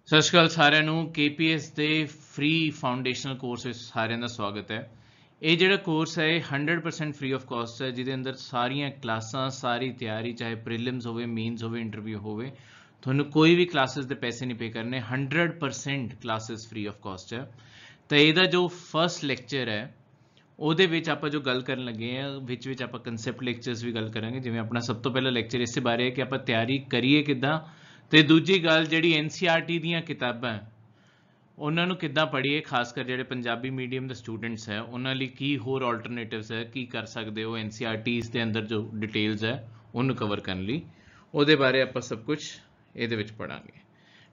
ਸਤਿ ਸ਼੍ਰੀ ਅਕਾਲ ਸਾਰਿਆਂ ਨੂੰ। KPS ਦੇ ਫ੍ਰੀ ਫਾਊਂਡੇਸ਼ਨਲ ਕੋਰਸ ਵਿੱਚ ਸਾਰਿਆਂ ਦਾ ਸਵਾਗਤ ਹੈ। ਇਹ ਜਿਹੜਾ ਕੋਰਸ ਹੈ ਇਹ 100% ਫ੍ਰੀ ਆਫ ਕਾਸਟ ਹੈ, ਜਿਹਦੇ ਅੰਦਰ ਸਾਰੀਆਂ ਕਲਾਸਾਂ, ਸਾਰੀ ਤਿਆਰੀ, ਚਾਹੇ ਪ੍ਰੀਲਿਮਸ ਹੋਵੇ, ਮੇਨਸ ਹੋਵੇ, ਇੰਟਰਵਿਊ ਹੋਵੇ, ਤੁਹਾਨੂੰ ਕੋਈ ਵੀ ਕਲਾਸਿਸ ਦੇ ਪੈਸੇ ਨਹੀਂ ਪੇ ਕਰਨੇ। 100% ਕਲਾਸਿਸ ਫ੍ਰੀ ਆਫ ਕਾਸਟ ਹੈ। ਤਾਂ ਇਹਦਾ ਜੋ ਫਸਟ ਲੈਕਚਰ ਹੈ ਉਹਦੇ ਵਿੱਚ ਆਪਾਂ ਜੋ ਗੱਲ ਕਰਨ ਲੱਗੇ ਹਾਂ, ਵਿੱਚ ਆਪਾਂ ਕੰਸੈਪਟ ਲੈਕਚਰਸ ਵੀ ਗੱਲ ਕਰਾਂਗੇ। ਜਿਵੇਂ ਆਪਣਾ ਸਭ ਤੋਂ ਪਹਿਲਾ ਲੈਕਚਰ ਇਸੇ ਬਾਰੇ ਹੈ ਕਿ ਆਪਾਂ ਤਿਆਰੀ ਕਰੀਏ ਕਿੱਦਾਂ, ਤੇ ਦੂਜੀ ਗੱਲ ਜਿਹੜੀ NCERT ਦੀਆਂ ਕਿਤਾਬਾਂ ਉਹਨਾਂ ਨੂੰ ਕਿੱਦਾਂ ਪੜ੍ਹੀਏ, ਖਾਸ ਕਰ ਜਿਹੜੇ ਪੰਜਾਬੀ ਮੀਡੀਅਮ ਦੇ ਸਟੂਡੈਂਟਸ ਹੈ ਉਹਨਾਂ ਲਈ ਕੀ ਹੋਰ ਆਲਟਰਨੇਟਿਵਸ ਹੈ, ਕੀ ਕਰ ਸਕਦੇ ਹੋ NCERTs ਦੇ ਅੰਦਰ ਜੋ ਡਿਟੇਲਸ ਹੈ ਉਹਨੂੰ ਕਵਰ ਕਰਨ ਲਈ, ਉਹਦੇ ਬਾਰੇ ਆਪਾਂ ਸਭ ਕੁਝ ਇਹਦੇ ਵਿੱਚ ਪੜ੍ਹਾਂਗੇ।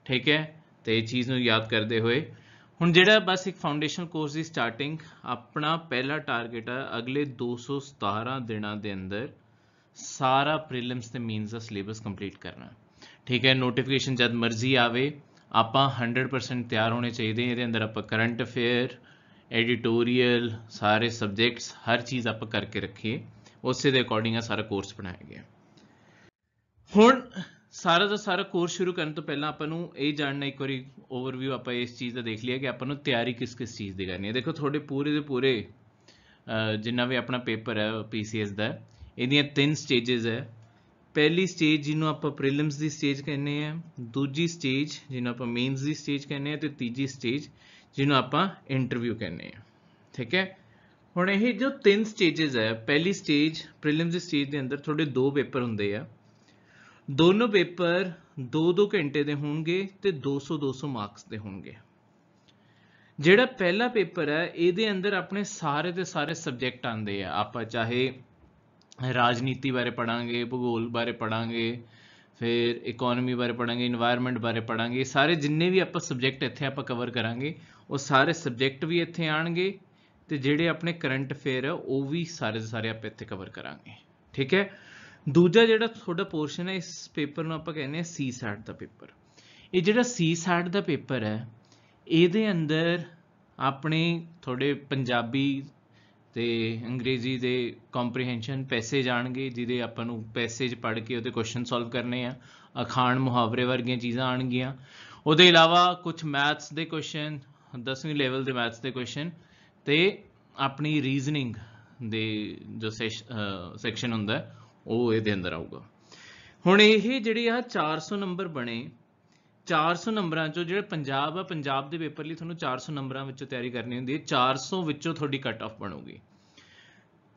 ਠੀਕ ਹੈ, ਤੇ ਇਹ ਚੀਜ਼ ਨੂੰ ਯਾਦ ਕਰਦੇ ਹੋਏ ਹੁਣ ਜਿਹੜਾ ਬਸ ਇੱਕ ਫਾਊਂਡੇਸ਼ਨਲ ਕੋਰਸ ਦੀ ਸਟਾਰਟਿੰਗ, ਆਪਣਾ ਪਹਿਲਾ ਟਾਰਗੇਟ ਹੈ ਅਗਲੇ 217 ਦਿਨਾਂ ਦੇ ਅੰਦਰ ਸਾਰਾ ਪ੍ਰੀਲਿਮਸ ਤੇ ਮੇਨਸ ਦਾ ਸਿਲੇਬਸ ਕੰਪਲੀਟ ਕਰਨਾ। ਠੀਕ ਹੈ, ਨੋਟੀਫਿਕੇਸ਼ਨ ਜਦ ਮਰਜ਼ੀ ਆਵੇ, ਆਪਾਂ 100% ਤਿਆਰ ਹੋਣੇ ਚਾਹੀਦੇ। ਇਹਦੇ ਅੰਦਰ ਆਪਾਂ ਕਰੰਟ ਅਫੇਅਰ, ਐਡੀਟੋਰੀਅਲ, ਸਾਰੇ ਸਬਜੈਕਟਸ, ਹਰ ਚੀਜ਼ ਆਪਾਂ ਕਰਕੇ ਰੱਖੀਏ, ਉਸੇ ਦੇ ਅਕੋਰਡਿੰਗ ਆ ਸਾਰਾ ਕੋਰਸ ਬਣਾਇਆ ਗਿਆ। ਹੁਣ ਸਾਰਾ ਦਾ ਸਾਰਾ ਕੋਰਸ ਸ਼ੁਰੂ ਕਰਨ ਤੋਂ ਪਹਿਲਾਂ ਆਪਾਂ ਨੂੰ ਇਹ ਜਾਣਨਾ, ਇੱਕ ਵਾਰੀ ਓਵਰਵਿਊ ਆਪਾਂ ਇਸ ਚੀਜ਼ ਦਾ ਦੇਖ ਲਿਆ ਕਿ ਆਪਾਂ ਨੂੰ ਤਿਆਰੀ ਕਿਸ ਚੀਜ਼ ਦੀ ਕਰਨੀ ਹੈ। ਦੇਖੋ, ਤੁਹਾਡੇ ਪੂਰੇ ਦੇ ਪੂਰੇ ਜਿੰਨਾ ਵੀ ਆਪਣਾ ਪੇਪਰ ਹੈ PCS ਦਾ, ਇਹਦੀਆਂ 3 ਸਟੇਜਸ ਹੈ। ਪਹਿਲੀ ਸਟੇਜ ਜਿਹਨੂੰ ਆਪਾਂ ਪ੍ਰੀਲਿਮਸ ਦੀ ਸਟੇਜ ਕਹਿੰਦੇ ਆ, ਦੂਜੀ ਸਟੇਜ ਜਿਹਨੂੰ ਆਪਾਂ ਮੇਨਸ ਦੀ ਸਟੇਜ ਕਹਿੰਦੇ ਆ, ਤੇ ਤੀਜੀ ਸਟੇਜ ਜਿਹਨੂੰ ਆਪਾਂ ਇੰਟਰਵਿਊ ਕਹਿੰਦੇ ਆ। ਠੀਕ ਹੈ, ਹੁਣ ਇਹ ਜੋ 3 ਸਟੇਜਸ ਹੈ, ਪਹਿਲੀ ਸਟੇਜ ਪ੍ਰੀਲਿਮਸ ਦੀ ਸਟੇਜ ਦੇ ਅੰਦਰ ਤੁਹਾਡੇ 2 ਪੇਪਰ ਹੁੰਦੇ ਆ। ਦੋਨੋਂ ਪੇਪਰ 2-2 ਘੰਟੇ ਦੇ ਹੋਣਗੇ ਤੇ 200-200 ਮਾਰਕਸ ਦੇ ਹੋਣਗੇ। ਜਿਹੜਾ ਪਹਿਲਾ ਪੇਪਰ ਹੈ ਇਹਦੇ ਅੰਦਰ ਆਪਣੇ ਸਾਰੇ ਦੇ ਸਾਰੇ ਸਬਜੈਕਟ ਆਉਂਦੇ ਆ। ਆਪਾਂ ਚਾਹੇ ਰਾਜਨੀਤੀ ਬਾਰੇ ਪੜਾਂਗੇ, ਭੂਗੋਲ ਬਾਰੇ ਪੜਾਂਗੇ, ਫਿਰ ਇਕੋਨਮੀ ਬਾਰੇ ਪੜਾਂਗੇ, ਇਨਵਾਇਰਨਮੈਂਟ ਬਾਰੇ ਪੜਾਂਗੇ, ਸਾਰੇ ਜਿੰਨੇ ਵੀ ਆਪਾਂ ਸਬਜੈਕਟ ਇੱਥੇ ਆਪਾਂ ਕਵਰ ਕਰਾਂਗੇ ਉਹ ਸਾਰੇ ਸਬਜੈਕਟ ਵੀ ਇੱਥੇ ਆਣਗੇ, ਤੇ ਜਿਹੜੇ ਆਪਣੇ ਕਰੰਟ ਅਫੇਅਰ ਹੈ ਉਹ ਵੀ ਸਾਰੇ ਦੇ ਸਾਰੇ ਆਪਾਂ ਇੱਥੇ ਕਵਰ ਕਰਾਂਗੇ। ਠੀਕ ਹੈ, ਦੂਜਾ ਜਿਹੜਾ ਤੁਹਾਡਾ ਪੋਰਸ਼ਨ ਹੈ ਇਸ ਪੇਪਰ ਨੂੰ ਆਪਾਂ ਕਹਿੰਦੇ ਹਾਂ CSAT ਦਾ ਪੇਪਰ। ਇਹ ਜਿਹੜਾ CSAT ਦਾ ਪੇਪਰ ਹੈ ਇਹਦੇ ਅੰਦਰ ਆਪਣੇ ਤੁਹਾਡੇ ਪੰਜਾਬੀ ਤੇ ਅੰਗਰੇਜ਼ੀ ਦੇ ਕੰਪਰੀਹੈਂਸ਼ਨ ਪੈਸੇਜ ਆਣਗੇ, ਜਿਹਦੇ ਆਪਾਂ ਨੂੰ ਪੈਸੇਜ ਪੜ੍ਹ ਕੇ ਉਹਦੇ ਕੁਐਸਚਨ ਸੋਲਵ ਕਰਨੇ ਆ। ਅਖਾਣ ਮੁਹਾਵਰੇ ਵਰਗੀਆਂ ਚੀਜ਼ਾਂ ਆਣਗੀਆਂ। ਉਹਦੇ ਇਲਾਵਾ ਕੁਝ ਮੈਥਸ ਦੇ ਕੁਐਸਚਨ, 10ਵੀਂ ਲੈਵਲ ਦੇ ਮੈਥਸ ਦੇ ਕੁਐਸਚਨ, ਤੇ ਆਪਣੀ ਰੀਜ਼ਨਿੰਗ ਦੇ ਜੋ ਸੈਕਸ਼ਨ ਹੁੰਦਾ ਉਹ ਇਹਦੇ ਅੰਦਰ ਆਊਗਾ। ਹੁਣ ਇਹ ਜਿਹੜੇ ਆ 400 ਨੰਬਰ ਬਣੇ, 400 ਨੰਬਰਾਂ ਚੋਂ ਜਿਹੜੇ ਪੰਜਾਬ ਆ, ਪੰਜਾਬ ਦੇ ਪੇਪਰ ਲਈ ਤੁਹਾਨੂੰ 400 ਨੰਬਰਾਂ ਵਿੱਚੋਂ ਤਿਆਰੀ ਕਰਨੀ ਹੁੰਦੀ ਹੈ। 400 ਵਿੱਚੋਂ ਤੁਹਾਡੀ ਕੱਟ ਆਫ ਬਣੂਗੀ।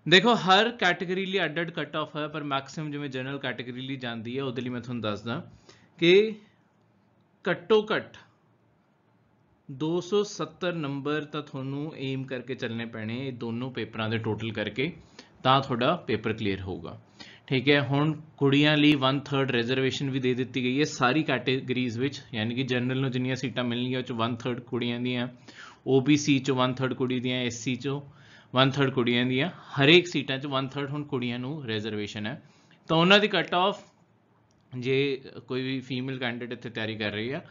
ਦੇਖੋ, ਹਰ ਕੈਟੇਗਰੀ ਲਈ ਅੱਡ ਕੱਟ ਆਫ ਹੈ, ਪਰ ਮੈਕਸਿਮਮ ਜਿਵੇਂ ਜਨਰਲ ਕੈਟੇਗਰੀ ਲਈ ਜਾਂਦੀ ਹੈ ਉਹਦੇ ਲਈ ਮੈਂ ਤੁਹਾਨੂੰ ਦੱਸਦਾ ਕਿ ਘੱਟੋ ਘੱਟ 270 ਨੰਬਰ ਤਾਂ ਤੁਹਾਨੂੰ ਏਮ ਕਰਕੇ ਚੱਲਣੇ ਪੈਣੇ ਇਹ ਦੋਨੋਂ ਪੇਪਰਾਂ ਦੇ ਟੋਟਲ ਕਰਕੇ, ਤਾਂ ਤੁਹਾਡਾ ਪੇਪਰ ਕਲੀਅਰ ਹੋਊਗਾ। ਠੀਕ ਹੈ, ਹੁਣ ਕੁੜੀਆਂ ਲਈ 1/3 ਰਿਜ਼ਰਵੇਸ਼ਨ ਵੀ ਦੇ ਦਿੱਤੀ ਗਈ ਹੈ ਸਾਰੀ ਕੈਟੇਗਰੀਜ਼ ਵਿੱਚ, ਯਾਨੀ ਕਿ ਜਨਰਲ ਨੂੰ ਜਿੰਨੀਆਂ ਸੀਟਾਂ ਮਿਲਣਗੀਆਂ ਉਹ 'ਚ 1/3 ਕੁੜੀਆਂ ਦੀਆਂ, OBC 'ਚੋਂ 1/3 ਕੁੜੀ ਦੀਆਂ, SC 'ਚੋਂ 1/3 ਕੁੜੀਆਂ ਦੀਆਂ, ਹਰੇਕ ਸੀਟਾਂ 'ਚ 1/3 ਹੁਣ ਕੁੜੀਆਂ ਨੂੰ ਰਿਜ਼ਰਵੇਸ਼ਨ ਹੈ। ਤਾਂ ਉਹਨਾਂ ਦੀ ਕੱਟ ਆਫ, ਜੇ ਕੋਈ ਵੀ ਫੀਮੇਲ ਕੈਂਡੀਡੇਟ ਇੱਥੇ ਤਿਆਰੀ ਕਰ ਰਹੀ ਆ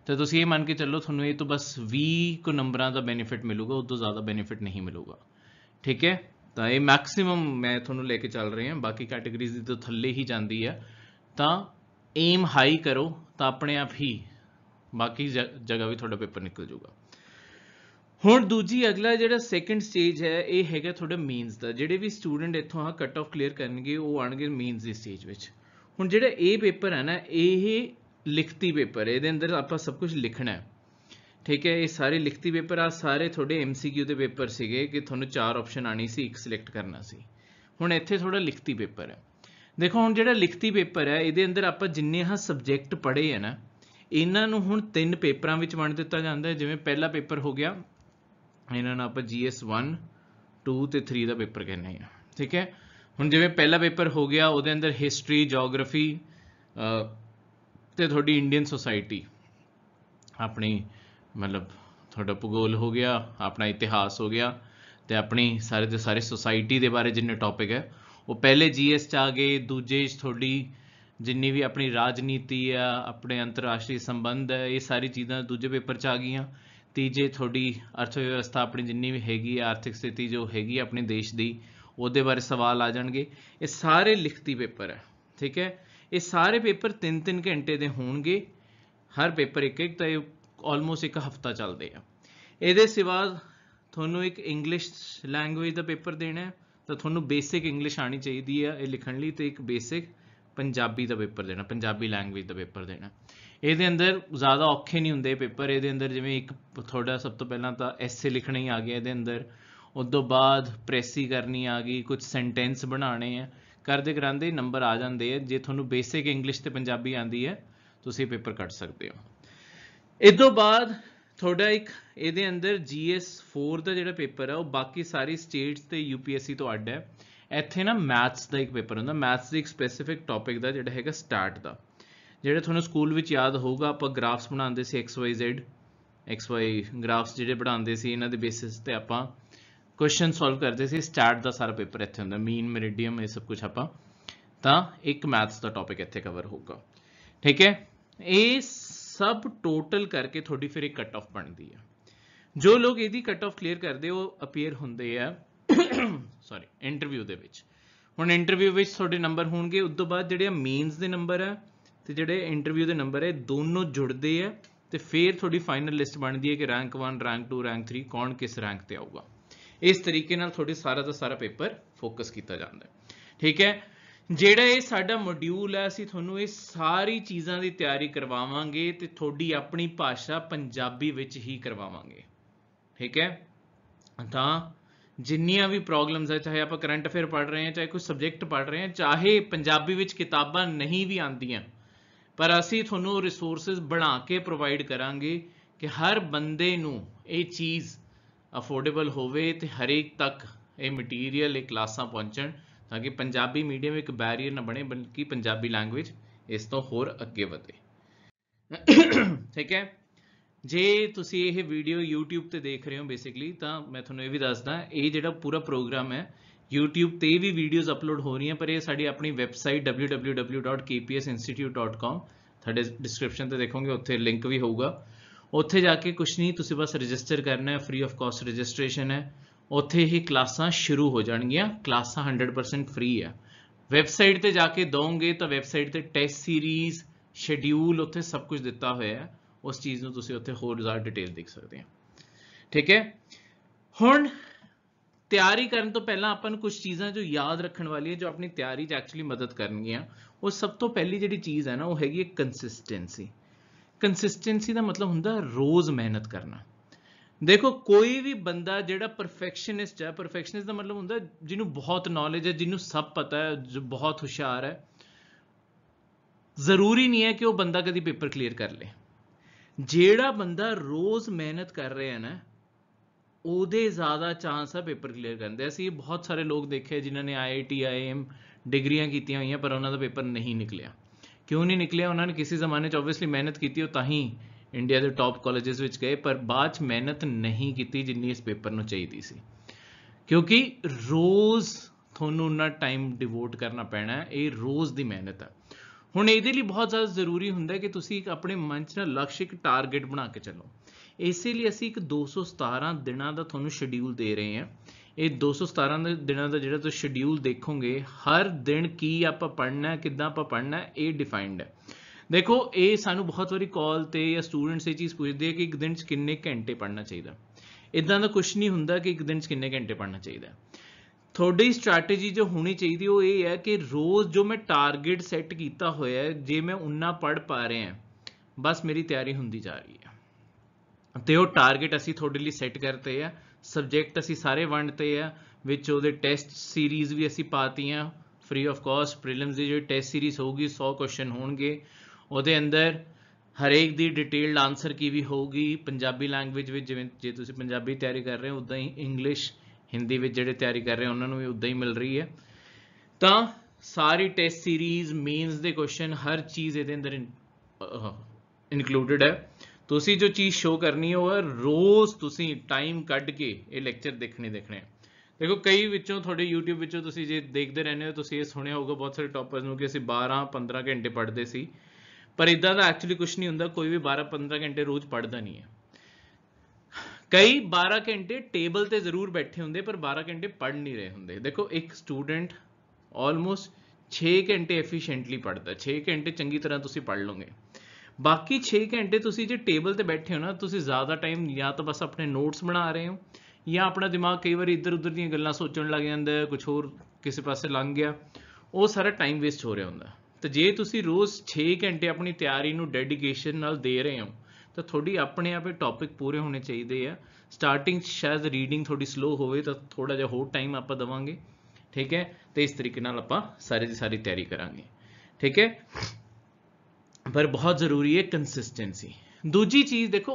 ਤਾਂ ਤੁਸੀਂ ਇਹ ਮੰਨ ਕੇ ਚੱਲੋ ਤੁਹਾਨੂੰ ਇਹ ਤੋਂ ਬਸ 20 ਕੁ ਨੰਬਰਾਂ ਦਾ ਬੈਨੀਫਿਟ ਮਿਲੂਗਾ, ਉਸ ਤੋਂ ਜ਼ਿਆਦਾ ਬੈਨੀਫਿਟ ਨਹੀਂ ਮਿਲੂਗਾ। ਠੀਕ ਹੈ, ਤਾਂ ਇਹ ਮੈਕਸਿਮਮ ਮੈਂ ਤੁਹਾਨੂੰ ਲੈ ਕੇ ਚੱਲ ਰਹੀ ਹਾਂ। ਬਾਕੀ ਕੈਟੇਗਰੀਜ਼ ਦੀ ਤੋਂ ਥੱਲੇ ਹੀ ਜਾਂਦੀ ਹੈ, ਤਾਂ ਏਮ ਹਾਈ ਕਰੋ ਤਾਂ ਆਪਣੇ ਆਪ ਹੀ ਬਾਕੀ ਜਗ੍ਹਾ ਵੀ ਤੁਹਾਡਾ ਪੇਪਰ ਨਿਕਲ ਜਾਊਗਾ। ਹੁਣ ਦੂਜੀ ਅਗਲਾ ਜਿਹੜਾ ਸੈਕੰਡ ਸਟੇਜ ਹੈ ਇਹ ਹੈਗਾ ਤੁਹਾਡਾ ਮੇਨਸ ਦਾ। ਜਿਹੜੇ ਵੀ ਸਟੂਡੈਂਟ ਇੱਥੋਂ ਕੱਟ ਆਫ ਕਲੀਅਰ ਕਰਨਗੇ ਉਹ ਆਉਣਗੇ ਮੇਨਸ ਦੀ ਸਟੇਜ ਵਿੱਚ। ਹੁਣ ਜਿਹੜਾ ਇਹ ਪੇਪਰ ਹੈ ਨਾ, ਇਹ ਲਿਖਤੀ ਪੇਪਰ, ਇਹਦੇ ਅੰਦਰ ਆਪਾਂ ਸਭ ਕੁਝ ਲਿਖਣਾ ਹੈ। ਠੀਕ ਹੈ, ਇਹ ਸਾਰੇ ਲਿਖਤੀ ਪੇਪਰ ਆ, ਸਾਰੇ ਤੁਹਾਡੇ MCQ ਦੇ ਪੇਪਰ ਸੀਗੇ ਕਿ ਤੁਹਾਨੂੰ 4 ਆਪਸ਼ਨ ਆਣੀ ਸੀ, ਇੱਕ ਸਿਲੈਕਟ ਕਰਨਾ ਸੀ। ਹੁਣ ਇੱਥੇ ਥੋੜਾ ਲਿਖਤੀ ਪੇਪਰ ਹੈ। ਦੇਖੋ, ਹੁਣ ਜਿਹੜਾ ਲਿਖਤੀ ਪੇਪਰ ਹੈ ਇਹਦੇ ਅੰਦਰ ਆਪਾਂ ਜਿੰਨੇ ਸਬਜੈਕਟ ਪੜ੍ਹੇ ਹੈ ਨਾ, ਇਹਨਾਂ ਨੂੰ ਹੁਣ 3 ਪੇਪਰਾਂ ਵਿੱਚ ਵੰਡ ਦਿੱਤਾ ਜਾਂਦਾ ਹੈ। ਜਿਵੇਂ ਪਹਿਲਾ ਪੇਪਰ ਹੋ ਗਿਆ, ਇਹਨਾਂ ਨੂੰ ਆਪਾਂ GS 1, 2 ਤੇ 3 ਦਾ ਪੇਪਰ ਕਹਿੰਦੇ ਆ। ਠੀਕ ਹੈ, ਹੁਣ ਜਿਵੇਂ ਪਹਿਲਾ ਪੇਪਰ ਹੋ ਗਿਆ ਉਹਦੇ ਅੰਦਰ ਹਿਸਟਰੀ, ਜੋਗ੍ਰਾਫੀ ਤੇ ਤੁਹਾਡੀ ਇੰਡੀਅਨ ਸੋਸਾਇਟੀ, ਆਪਣੀ ਮਤਲਬ ਤੁਹਾਡਾ ਭੂਗੋਲ ਹੋ ਗਿਆ, ਆਪਣਾ ਇਤਿਹਾਸ ਹੋ ਗਿਆ, ਤੇ ਆਪਣੀ ਸਾਰੇ ਦੇ ਸਾਰੇ ਸੋਸਾਇਟੀ ਦੇ ਬਾਰੇ ਜਿੰਨੇ ਟੌਪਿਕ ਹੈ ਉਹ ਪਹਿਲੇ GS 'ਚ ਆ ਗਏ। ਦੂਜੇ 'ਚ ਤੁਹਾਡੀ ਜਿੰਨੀ ਵੀ ਆਪਣੀ ਰਾਜਨੀਤੀ ਆ, ਆਪਣੇ ਅੰਤਰਰਾਸ਼ਟਰੀ ਸੰਬੰਧ ਹੈ, ਇਹ ਸਾਰੀ ਚੀਜ਼ਾਂ ਦੂਜੇ ਪੇਪਰ 'ਚ ਆ ਗਈਆਂ। ਤੀਜੇ ਤੁਹਾਡੀ ਅਰਥ ਵਿਵਸਥਾ, ਆਪਣੀ ਜਿੰਨੀ ਵੀ ਹੈਗੀ ਆਰਥਿਕ ਸਥਿਤੀ ਜੋ ਹੈਗੀ ਆਪਣੇ ਦੇਸ਼ ਦੀ, ਉਹਦੇ ਬਾਰੇ ਸਵਾਲ ਆ ਜਾਣਗੇ। ਇਹ ਸਾਰੇ ਲਿਖਤੀ ਪੇਪਰ ਹੈ। ਠੀਕ ਹੈ, ਇਹ ਸਾਰੇ ਪੇਪਰ 3-3 ਘੰਟੇ ਦੇ ਹੋਣਗੇ। हर पेपर एक एक, तो ऑलमोस्ट एक हफ्ता चलते हैं। ਇਹਦੇ सिवा ਤੁਹਾਨੂੰ एक इंग्लिश लैंग्वेज का पेपर देना है, तो ਤੁਹਾਨੂੰ बेसिक इंग्लिश आनी चाहिए है ये लिखण ਲਈ, ਤੇ एक बेसिक पंजाबी का पेपर देना, पंजाबी लैंग्वेज का पेपर देना। ਇਹਦੇ अंदर ज़्यादा औखे नहीं होंगे पेपर। ਇਹਦੇ अंदर जिवें एक थोड़ा सब तो पहला तो एसे लिखना ही आ गया ਇਹਦੇ अंदर, उस तो बाद प्रैसी करनी आ गई, कुछ सेंटेंस बनाने हैं, करते कराते नंबर आ जाते हैं। जे थोड़ा बेसिक इंग्लिश तो पंजाबी आती है तो पेपर कट सकते हो। इस तो बाद थोड़ा एक ਇਹਦੇ अंदर GS4 का जो पेपर है वो बाकी सारी स्टेट्स ਤੇ UPSC तो ਅੱਡ है। ਇੱਥੇ ना मैथ्स का एक पेपर ਹੁੰਦਾ, मैथ्स के एक स्पैसीफिक टॉपिक का ਜਿਹੜਾ ਹੈਗਾ स्टार्ट का, ਜਿਹੜੇ ਤੁਹਾਨੂੰ ਸਕੂਲ ਵਿੱਚ याद होगा, ਆਪਾਂ ਗ੍ਰਾਫਸ ਬਣਾਉਂਦੇ ਸੀ XY ਗ੍ਰਾਫਸ ਜਿਹੜੇ ਬਣਾਉਂਦੇ ਸੀ, ਇਹਨਾਂ ਦੇ ਬੇਸਿਸ ਤੇ ਆਪਾਂ क्वेश्चन सॉल्व करते थे। स्टार्ट का सारा पेपर इत्थे हुंदा, मीन मेरिडियम ये सब कुछ आप एक मैथ्स का टॉपिक इत्थे कवर होगा। ठीक है, ये सब टोटल करके थोड़ी फिर एक कट ऑफ बनती है। जो लोग यदि कट ऑफ क्लीयर करते वो अपीयर होंगे है सॉरी इंटरव्यू दे विच। हुण इंटरव्यू विच थोड़े नंबर होंगे, उस तो बाद जिहड़े मीनस के नंबर है तो जिहड़े इंटरव्यू के नंबर है दोनों जुड़ते हैं, तो फिर थोड़ी फाइनल लिस्ट बनती है कि रैंक 1 रैंक 2 रैंक 3 कौन किस रैंक पर आऊगा। इस तरीके नाल थोड़ी सारा का सारा पेपर फोकस किया जाता है। ठीक है, ਜਿਹੜਾ ਇਹ ਸਾਡਾ ਮੋਡਿਊਲ ਹੈ ਅਸੀਂ ਤੁਹਾਨੂੰ ਇਹ ਸਾਰੀ ਚੀਜ਼ਾਂ ਦੀ ਤਿਆਰੀ ਕਰਵਾਵਾਂਗੇ ਤੇ ਤੁਹਾਡੀ ਆਪਣੀ ਭਾਸ਼ਾ ਪੰਜਾਬੀ ਵਿੱਚ ਹੀ ਕਰਵਾਵਾਂਗੇ। ਠੀਕ ਹੈ, ਤਾਂ ਜਿੰਨੀਆਂ ਵੀ ਪ੍ਰੋਬਲਮਸ ਹੈ, ਚਾਹੇ ਆਪਾਂ ਕਰੰਟ ਅਫੇਅਰ ਪੜ੍ਹ ਰਹੇ ਹਾਂ, ਚਾਹੇ ਕੋਈ ਸਬਜੈਕਟ ਪੜ੍ਹ ਰਹੇ ਹਾਂ, ਚਾਹੇ ਪੰਜਾਬੀ ਵਿੱਚ ਕਿਤਾਬਾਂ ਨਹੀਂ ਵੀ ਆਉਂਦੀਆਂ, ਪਰ ਅਸੀਂ ਤੁਹਾਨੂੰ ਰਿਸੋਰਸਿਸ ਬਣਾ ਕੇ ਪ੍ਰੋਵਾਈਡ ਕਰਾਂਗੇ ਕਿ ਹਰ ਬੰਦੇ ਨੂੰ ਇਹ ਚੀਜ਼ ਅਫੋਰਡੇਬਲ ਹੋਵੇ ਤੇ ਹਰੇਕ ਤੱਕ ਇਹ ਮਟੀਰੀਅਲ ਇਹ ਕਲਾਸਾਂ ਪਹੁੰਚਣ, ताकि पंजाबी मीडियम एक बैरियर ना बने, बल्कि पंजाबी लैंग्वेज इस तो होर अगे वधे। ठीक है, जे तुसी ये वीडियो यूट्यूब ते देख रहे हो बेसिकली, तो मैं तुहानूं ये भी दसदा ये जिहड़ा पूरा प्रोग्राम है यूट्यूब ते भी वीडियोज़ अपलोड हो रही हैं, पर ये साडी अपनी वैबसाइट www.kpsinstitute.com तुहाडे डिस्क्रिप्शन ते देखोगे, उत्थे लिंक भी होगा, उत्थे जाके कुछ नहीं, तुसी बस रजिस्टर करना है, फ्री ऑफ कॉस्ट रजिस्ट्रेशन है, ਉੱਥੇ ਹੀ ਕਲਾਸਾਂ ਸ਼ੁਰੂ ਹੋ ਜਾਣਗੀਆਂ। ਕਲਾਸਾਂ 100% ਫ੍ਰੀ ਹੈ। ਵੈਬਸਾਈਟ ਤੇ ਜਾ ਕੇ ਦੋਗੇ ਤਾਂ ਵੈਬਸਾਈਟ ਤੇ ਟੈਸਟ ਸੀਰੀਜ਼ ਸ਼ੈਡਿਊਲ ਉੱਥੇ ਸਭ ਕੁਝ ਦਿੱਤਾ ਹੋਇਆ ਹੈ, ਉਸ ਚੀਜ਼ ਨੂੰ ਤੁਸੀਂ ਉੱਥੇ ਹੋਰ ਜ਼ਿਆਦਾ ਡਿਟੇਲ ਦੇਖ ਸਕਦੇ ਹੋ। ਠੀਕ ਹੈ, ਹੁਣ ਤਿਆਰੀ ਕਰਨ ਤੋਂ ਪਹਿਲਾਂ ਆਪਾਂ ਨੂੰ ਕੁਝ ਚੀਜ਼ਾਂ ਜੋ ਯਾਦ ਰੱਖਣ ਵਾਲੀਆਂ, ਜੋ ਆਪਣੀ ਤਿਆਰੀ 'ਚ ਐਕਚੁਅਲੀ ਮਦਦ ਕਰਨਗੀਆਂ, ਉਹ ਸਭ ਤੋਂ ਪਹਿਲੀ ਜਿਹੜੀ ਚੀਜ਼ ਹੈ ਨਾ ਉਹ ਹੈਗੀ ਹੈ ਕੰਸਿਸਟੈਂਸੀ। ਕੰਸਿਸਟੈਂਸੀ ਦਾ ਮਤਲਬ ਹੁੰਦਾ ਰੋਜ਼ ਮਿਹਨਤ ਕਰਨਾ। देखो कोई भी बंदा जिहड़ा परफेक्शनिस्ट है, परफेक्शनिस्ट का मतलब होंदा जिन्हों बहुत नॉलेज है, जिन्हों सब पता है, जो बहुत होशियार है, जरूरी नहीं है कि वह बंदा कभी पेपर क्लीयर कर ले। जिहड़ा बंदा रोज मेहनत कर रहे हैं ना, ਉਹਦੇ ज़्यादा चांस है पेपर क्लीयर करने दे। ਅਸੀਂ बहुत सारे लोग देखे जिन्होंने IIT IIM डिग्रियां कीतियां होईयां, पर उन्होंने पेपर नहीं निकलिया। क्यों नहीं निकलिया? उन्होंने किसी जमाने च ओबवियसली मेहनत की, तां ही इंडिया के टॉप कॉलेजेस विच गए, पर बाद मेहनत नहीं की जिन्नी इस पेपर नूं चाहिदी सी, क्योंकि रोज़ तुहानूं उन्ना टाइम डिवोट करना पैना है। ये रोज़ की मेहनत है। हुण इहदे लई बहुत ज़्यादा जरूरी हुंदा कि तुसीं अपने मन च ना लक्ष्य एक टारगेट बना के चलो। इसे लिए असीं एक 217 दिनां दा तुहानूं शेड्यूल दे रहे हैं। ये 217 दिनां दा जिहड़ा तुसीं शेड्यूल देखोगे, हर दिन की आपां पढ़ना है, किद्दां आपां पढ़ना है, ये डिफाइंड है। देखो ये सानू बहुत बारी कॉल ते या स्टूडेंट्स ये चीज़ पूछते हैं कि एक दिन किन्ने घंटे पढ़ना चाहिए। इदां दा कुछ नहीं हुंदा कि एक दिन किन्ने घंटे पढ़ना चाहिए। थोड़ी स्ट्रैटेजी जो होनी चाहिए वो ये है कि रोज़ जो मैं टारगेट सैट किया होया है, जे मैं उन्ना पढ़ पा रहे हैं, बस मेरी तैयारी होंदी जा रही है। तो वो टारगेट असी थोड़े लिए सैट करते हैं। सबजैक्ट असी सारे वंडते हैं, विच उहदे टेस्ट सीरीज़ भी असी पाती हैं फ्री ऑफ कॉस्ट। प्रीलिम्स की जो टेस्ट सीरीज़ होगी 100 क्वेश्चन होंगे, ਉਹਦੇ ਅੰਦਰ ਹਰੇਕ ਦੀ ਡਿਟੇਲਡ ਆਨਸਰ ਕੀ ਵੀ ਹੋਊਗੀ ਪੰਜਾਬੀ ਲੈਂਗੁਏਜ ਵਿੱਚ। ਜਿਵੇਂ ਜੇ ਤੁਸੀਂ ਪੰਜਾਬੀ ਤਿਆਰੀ ਕਰ ਰਹੇ ਹੋ, ਉੱਦਾਂ ਹੀ ਇੰਗਲਿਸ਼ ਹਿੰਦੀ ਵਿੱਚ ਜਿਹੜੇ ਤਿਆਰੀ ਕਰ ਰਹੇ ਉਹਨਾਂ ਨੂੰ ਵੀ ਉੱਦਾਂ ਹੀ ਮਿਲ ਰਹੀ ਹੈ। ਤਾਂ ਸਾਰੀ ਟੈਸਟ ਸੀਰੀਜ਼, ਮੇਨਸ ਦੇ ਕੁਐਸਚਨ, ਹਰ ਚੀਜ਼ ਇਹਦੇ ਅੰਦਰ ਇਨਕਲੂਡਡ ਹੈ। ਤੁਸੀਂ ਜੋ ਚੀਜ਼ ਸ਼ੋ ਕਰਨੀ ਹੈ ਉਹ ਹੈ ਰੋਜ਼ ਤੁਸੀਂ ਟਾਈਮ ਕੱਢ ਕੇ ਇਹ ਲੈਕਚਰ ਦੇਖਣੇ ਹੈ। देखो कई विचों थोड़े यूट्यूब विचों तुसीं जे देखते रहने हो, तुसीं ये सुनिया होगा बहुत सारे टॉपर्स नूं कि असीं 12-15 घंटे पढ़ते सी, पर इदां दा एक्चुअली कुछ नहीं हुंदा। कोई भी 12-15 घंटे रोज़ पढ़ता नहीं है। कई 12 घंटे टेबल ते जरूर बैठे होंदे, पर 12 घंटे पढ़ नहीं रहे होंदे। देखो एक स्टूडेंट ऑलमोस्ट 6 घंटे एफिशिएंटली पढ़ता है, 6 घंटे चंगी तरह तुसीं पढ़ लोगे, बाकी 6 घंटे तुसी जे टेबल ते बैठे हो ना, तुसी ज़्यादा टाइम या तो बस अपने नोट्स बना रहे हो या अपना दिमाग कई बार इधर उधर ਦੀਆਂ ਗੱਲਾਂ ਸੋਚਣ ਲੱਗ ਜਾਂਦਾ ਹੈ, ਕੁਝ ਹੋਰ ਕਿਸੇ ਪਾਸੇ ਲੰਘ ਗਿਆ, ਉਹ ਸਾਰਾ ਟਾਈਮ ਵੇਸਟ ਹੋ ਰਿਹਾ ਹੁੰਦਾ। ਤੇ ਜੇ ਤੁਸੀਂ ਰੋਜ਼ 6 ਘੰਟੇ ਆਪਣੀ ਤਿਆਰੀ ਨੂੰ ਡੈਡੀਕੇਸ਼ਨ ਨਾਲ ਦੇ ਰਹੇ ਹੋ ਤਾਂ ਤੁਹਾਡੀ ਆਪਣੇ ਆਪੇ ਟੌਪਿਕ ਪੂਰੇ ਹੋਣੇ ਚਾਹੀਦੇ ਆ। ਸਟਾਰਟਿੰਗ ਸ਼ਾਇਦ ਰੀਡਿੰਗ ਥੋੜੀ ਸਲੋ ਹੋਵੇ ਤਾਂ ਥੋੜਾ ਜਿਹਾ ਹੋਰ ਟਾਈਮ ਆਪਾਂ ਦਵਾਂਗੇ, ਠੀਕ ਹੈ। ਤੇ ਇਸ ਤਰੀਕੇ ਨਾਲ ਆਪਾਂ ਸਾਰੀ ਦੀ ਸਾਰੀ ਤਿਆਰੀ ਕਰਾਂਗੇ, ਠੀਕ ਹੈ। ਪਰ ਬਹੁਤ ਜ਼ਰੂਰੀ ਹੈ ਕੰਸਿਸਟੈਂਸੀ। ਦੂਜੀ ਚੀਜ਼ ਦੇਖੋ,